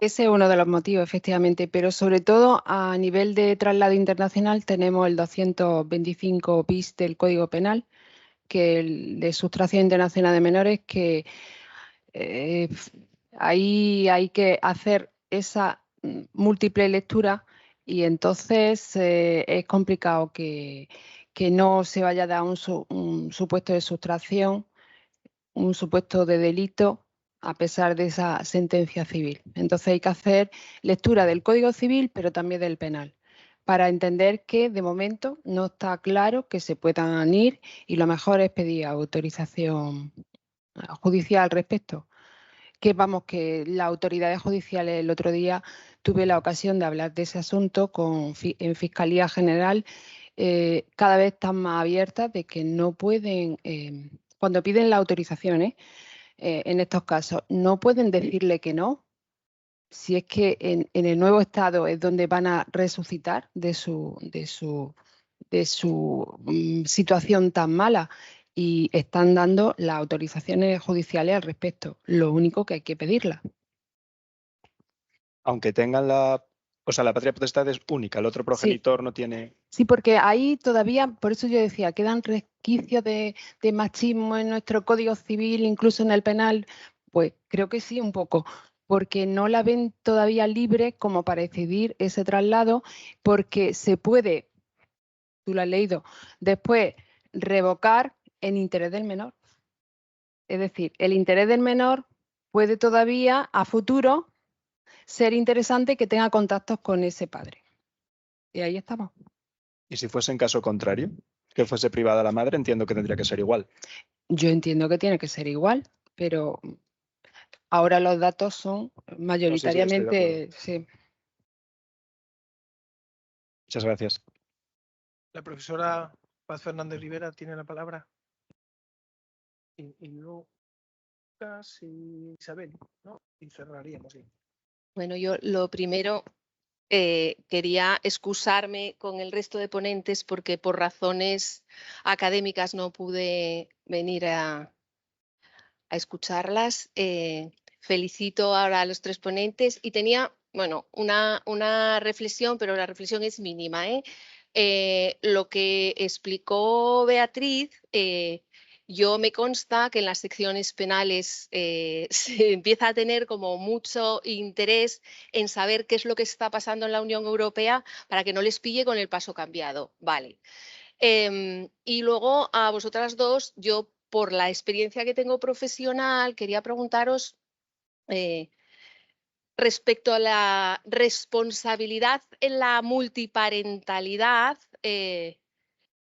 Ese es uno de los motivos, efectivamente, pero sobre todo a nivel de traslado internacional tenemos el 225 bis del Código Penal, que el de sustracción internacional de menores, que ahí hay que hacer esa múltiple lectura y entonces es complicado que no se vaya a dar un supuesto de sustracción, un supuesto de delito a pesar de esa sentencia civil. Entonces hay que hacer lectura del Código Civil, pero también del penal, para entender que de momento no está claro que se puedan ir y lo mejor es pedir autorización judicial al respecto. Que vamos, que las autoridades judiciales, el otro día tuve la ocasión de hablar de ese asunto en Fiscalía General, cada vez están más abiertas de que no pueden, cuando piden las autorizaciones, en estos casos, no pueden decirle que no, si es que en el nuevo estado es donde van a resucitar de su situación tan mala y están dando las autorizaciones judiciales al respecto. Lo único que hay que pedirla. Aunque tengan la patria potestad es única, el otro progenitor no tiene... Sí, porque ahí todavía, por eso yo decía, quedan resquicios de machismo en nuestro Código Civil, incluso en el penal. Pues creo que sí, un poco, porque no la ven todavía libre como para decidir ese traslado, porque se puede, tú lo has leído, después revocar en interés del menor. Es decir, el interés del menor puede todavía a futuro ser interesante que tenga contactos con ese padre. Y ahí estamos. Y si fuese en caso contrario, que fuese privada la madre, entiendo que tendría que ser igual. Yo entiendo que tiene que ser igual, pero ahora los datos son mayoritariamente... Sí. Muchas gracias. La profesora Paz Fernández Rivera tiene la palabra. Y luego Lucas y Isabel, ¿no? Y cerraríamos. Sí. Bueno, yo lo primero quería excusarme con el resto de ponentes porque por razones académicas no pude venir a escucharlas. Felicito ahora a los tres ponentes y tenía, bueno, una reflexión, pero la reflexión es mínima. Lo que explicó Beatriz, yo me consta que en las secciones penales se empieza a tener como mucho interés en saber qué es lo que está pasando en la Unión Europea para que no les pille con el paso cambiado. Vale. Y luego a vosotras dos, yo por la experiencia que tengo profesional, quería preguntaros respecto a la responsabilidad en la multiparentalidad,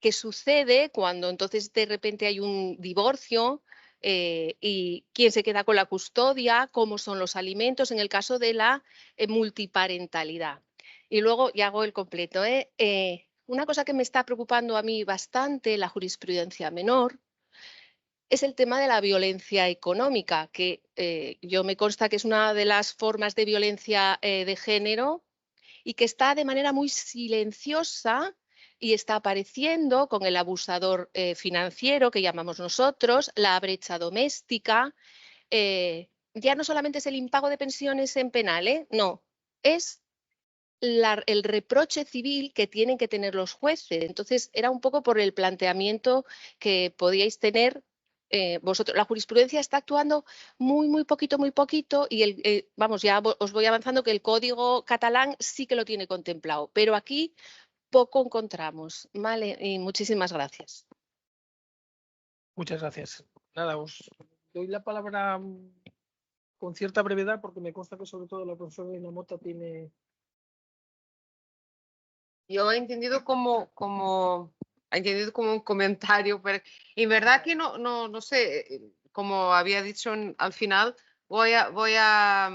¿qué sucede cuando entonces de repente hay un divorcio y quién se queda con la custodia, cómo son los alimentos en el caso de la multiparentalidad? Y luego ya hago el completo. Una cosa que me está preocupando a mí bastante, la jurisprudencia menor, es el tema de la violencia económica, que yo me consta que es una de las formas de violencia de género y que está de manera muy silenciosa y está apareciendo con el abusador financiero que llamamos nosotros, la brecha doméstica. Ya no solamente es el impago de pensiones en penal, no, es el reproche civil que tienen que tener los jueces. Entonces, era un poco por el planteamiento que podíais tener vosotros. La jurisprudencia está actuando muy poquito y vamos, ya os voy avanzando que el código catalán sí que lo tiene contemplado, pero aquí poco encontramos. Vale, y muchísimas gracias. Muchas gracias. Nada, os doy la palabra con cierta brevedad porque me consta que sobre todo la profesora Elena Mota tiene... Yo he entendido como un comentario, pero en verdad que no sé, como había dicho al final, voy a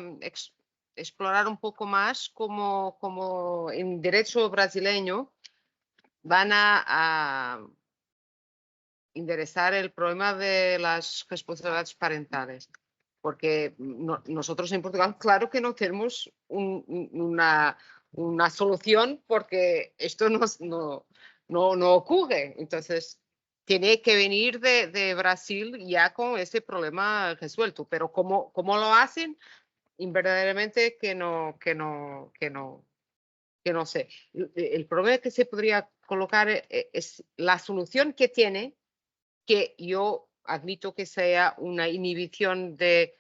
explorar un poco más como en derecho brasileño van a enderezar el problema de las responsabilidades parentales. Porque nosotros en Portugal, claro que no tenemos una solución porque esto no ocurre. Entonces, tiene que venir de Brasil ya con ese problema resuelto. Pero ¿cómo lo hacen? Verdaderamente que no sé. El problema que se podría colocar es la solución que tiene, que yo admito que sea una inhibición de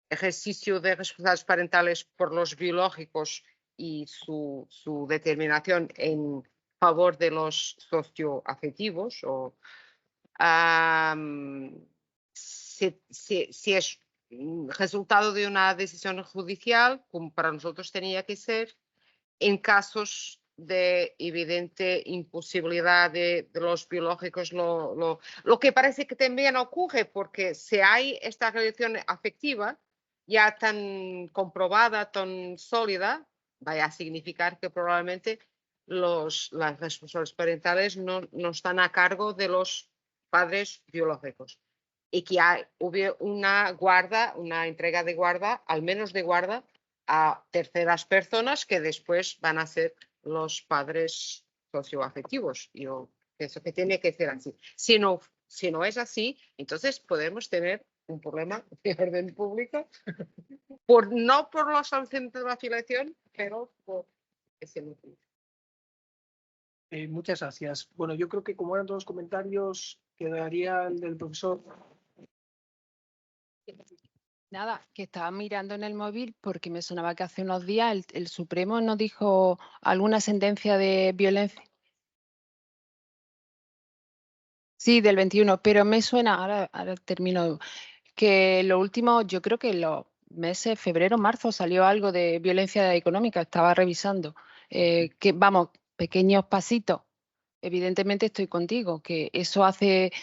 ejercicio de responsabilidades parentales por los biológicos y su determinación en favor de los socioafectivos, o si es resultado de una decisión judicial, como para nosotros tenía que ser, en casos de evidente imposibilidad de los biológicos, lo que parece que también ocurre, porque si hay esta relación afectiva ya tan comprobada, tan sólida, vaya a significar que probablemente las responsabilidades parentales no están a cargo de los padres biológicos y que hubo una entrega de guarda, al menos de guarda, a terceras personas que después van a ser los padres socioafectivos. Yo pienso que tiene que ser así. Si no es así, entonces podemos tener un problema de orden público, no por los ausentes de la afiliación, pero por ese motivo. Muchas gracias. Bueno, yo creo que como eran todos los comentarios, quedaría el del profesor. Nada, que estaba mirando en el móvil porque me sonaba que hace unos días el Supremo nos dijo alguna sentencia de violencia. Sí, del 21, pero me suena, ahora termino, que lo último, yo creo que en los meses, febrero, marzo, salió algo de violencia económica, estaba revisando. Que vamos, pequeños pasitos. Evidentemente estoy contigo, que eso hace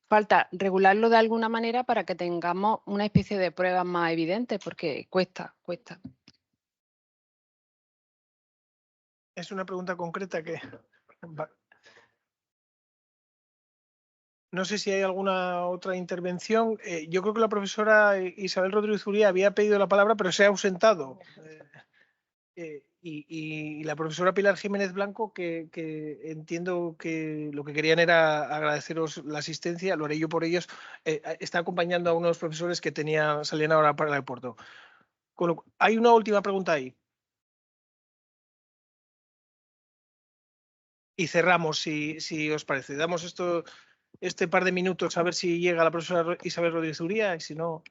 falta regularlo de alguna manera para que tengamos una especie de pruebas más evidentes, porque cuesta. Es una pregunta concreta que... No sé si hay alguna otra intervención. Yo creo que la profesora Isabel Rodríguez Uría había pedido la palabra, pero se ha ausentado. Y la profesora Pilar Jiménez Blanco, que entiendo que lo que querían era agradeceros la asistencia, lo haré yo por ellos, está acompañando a unos profesores que salían ahora para el aeropuerto. Hay una última pregunta ahí. Y cerramos, si os parece. Damos este par de minutos a ver si llega la profesora Isabel Rodríguez Uría y si no...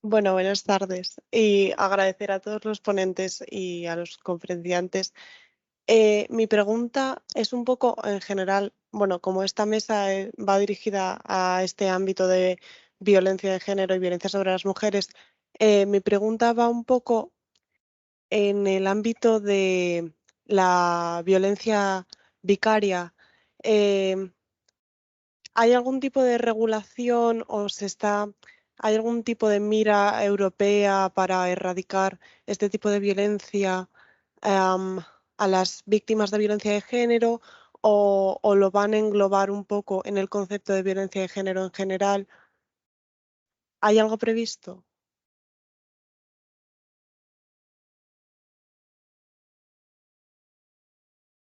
Bueno, buenas tardes y agradecer a todos los ponentes y a los conferenciantes. Mi pregunta es un poco en general, bueno, como esta mesa va dirigida a este ámbito de violencia de género y violencia sobre las mujeres, mi pregunta va un poco en el ámbito de la violencia vicaria. ¿Hay algún tipo de regulación o hay algún tipo de mira europea para erradicar este tipo de violencia a las víctimas de violencia de género? o lo van a englobar un poco en el concepto de violencia de género en general? ¿Hay algo previsto?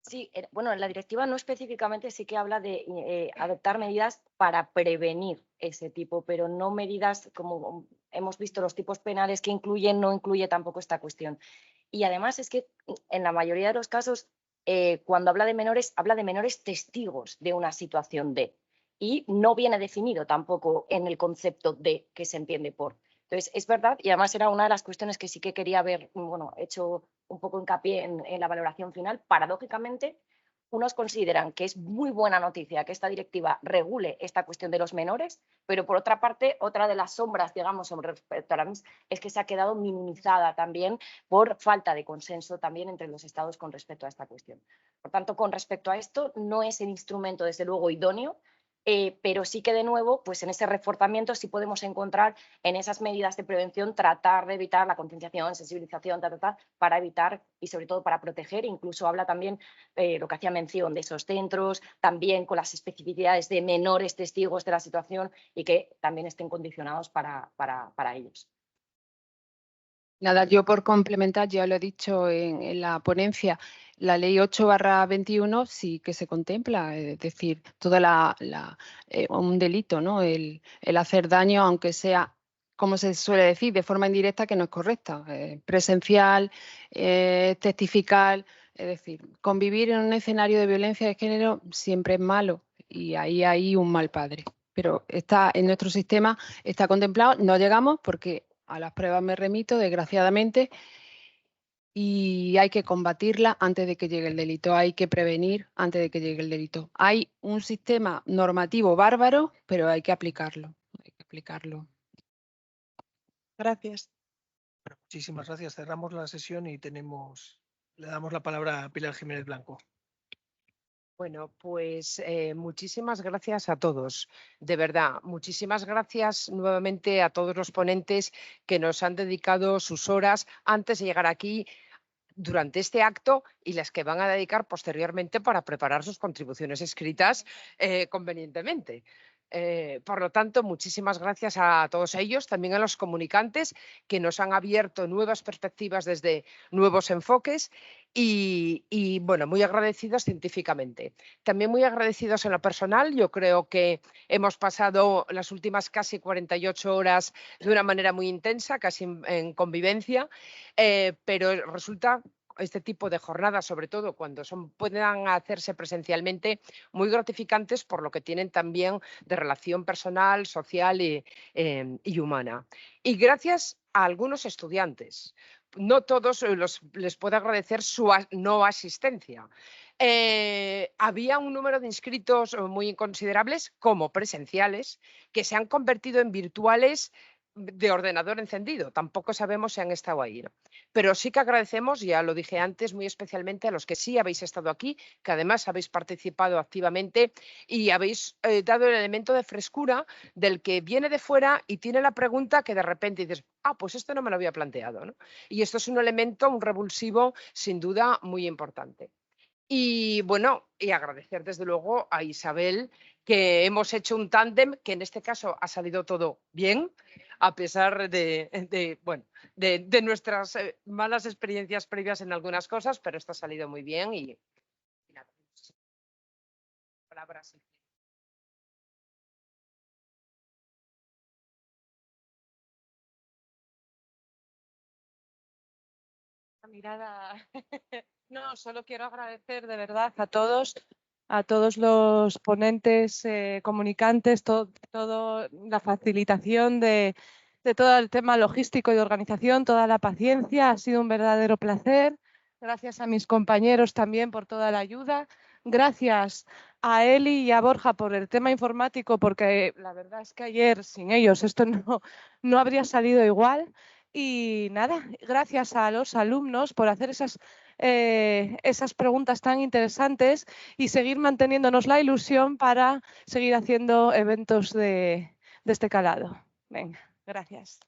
Sí, bueno, en la directiva no específicamente sí que habla de adoptar medidas para prevenir ese tipo, pero no medidas como hemos visto los tipos penales que incluyen, no incluye tampoco esta cuestión. Y además es que en la mayoría de los casos, cuando habla de menores testigos de una situación de, y no viene definido tampoco en el concepto de que se entiende por. Entonces, es verdad, y además era una de las cuestiones que sí que quería haber, bueno, hecho un poco hincapié en la valoración final. Paradójicamente, unos consideran que es muy buena noticia que esta directiva regule esta cuestión de los menores, pero por otra parte, otra de las sombras, digamos, sobre respecto a la misma, es que se ha quedado minimizada también por falta de consenso también entre los estados con respecto a esta cuestión. Por tanto, con respecto a esto, no es el instrumento, desde luego, idóneo, pero sí que de nuevo, pues en ese reforzamiento sí podemos encontrar en esas medidas de prevención tratar de evitar la concienciación, sensibilización, para evitar y sobre todo para proteger. Incluso habla también lo que hacía mención de esos centros, también con las especificidades de menores testigos de la situación y que también estén condicionados para ellos. Nada, yo por complementar, ya lo he dicho en la ponencia, la ley 8/21 sí que se contempla, es decir, toda un delito, ¿no? El hacer daño, aunque sea, como se suele decir, de forma indirecta, que no es correcta, presencial, testificar, es decir, convivir en un escenario de violencia de género siempre es malo y ahí hay un mal padre. Pero está en nuestro sistema, está contemplado, no llegamos porque a las pruebas me remito, desgraciadamente, y hay que combatirla antes de que llegue el delito, hay que prevenir antes de que llegue el delito. Hay un sistema normativo bárbaro, pero hay que aplicarlo. Hay que aplicarlo. Gracias. Bueno, muchísimas gracias. Cerramos la sesión y le damos la palabra a Pilar Jiménez Blanco. Bueno, pues muchísimas gracias a todos, de verdad. Muchísimas gracias nuevamente a todos los ponentes que nos han dedicado sus horas antes de llegar aquí durante este acto y las que van a dedicar posteriormente para preparar sus contribuciones escritas convenientemente. Por lo tanto, muchísimas gracias a todos ellos, también a los comunicantes que nos han abierto nuevas perspectivas desde nuevos enfoques y bueno, muy agradecidos científicamente. También muy agradecidos en lo personal. Yo creo que hemos pasado las últimas casi 48 horas de una manera muy intensa, casi en convivencia, pero resulta este tipo de jornadas, sobre todo cuando puedan hacerse presencialmente, muy gratificantes por lo que tienen también de relación personal, social y humana. Y gracias a algunos estudiantes. No todos les puedo agradecer su no asistencia. Había un número de inscritos muy considerables, como presenciales, que se han convertido en virtuales de ordenador encendido. Tampoco sabemos si han estado ahí, ¿no? Pero sí que agradecemos, ya lo dije antes, muy especialmente a los que sí habéis estado aquí, que además habéis participado activamente y habéis dado el elemento de frescura del que viene de fuera y tiene la pregunta que de repente dices, pues esto no me lo había planteado, ¿no? Y esto es un elemento, un revulsivo, sin duda, muy importante. Y bueno, y agradecer desde luego a Isabel, que hemos hecho un tándem que en este caso ha salido todo bien, a pesar de nuestras malas experiencias previas en algunas cosas, pero esto ha salido muy bien y nada, palabras. Mirada. No, solo quiero agradecer de verdad a todos los ponentes, comunicantes, todo la facilitación de todo el tema logístico y de organización, toda la paciencia. Ha sido un verdadero placer. Gracias a mis compañeros también por toda la ayuda. Gracias a Eli y a Borja por el tema informático, porque la verdad es que ayer sin ellos esto no habría salido igual. Y nada, gracias a los alumnos por hacer esas preguntas tan interesantes y seguir manteniéndonos la ilusión para seguir haciendo eventos de este calado. Venga, gracias.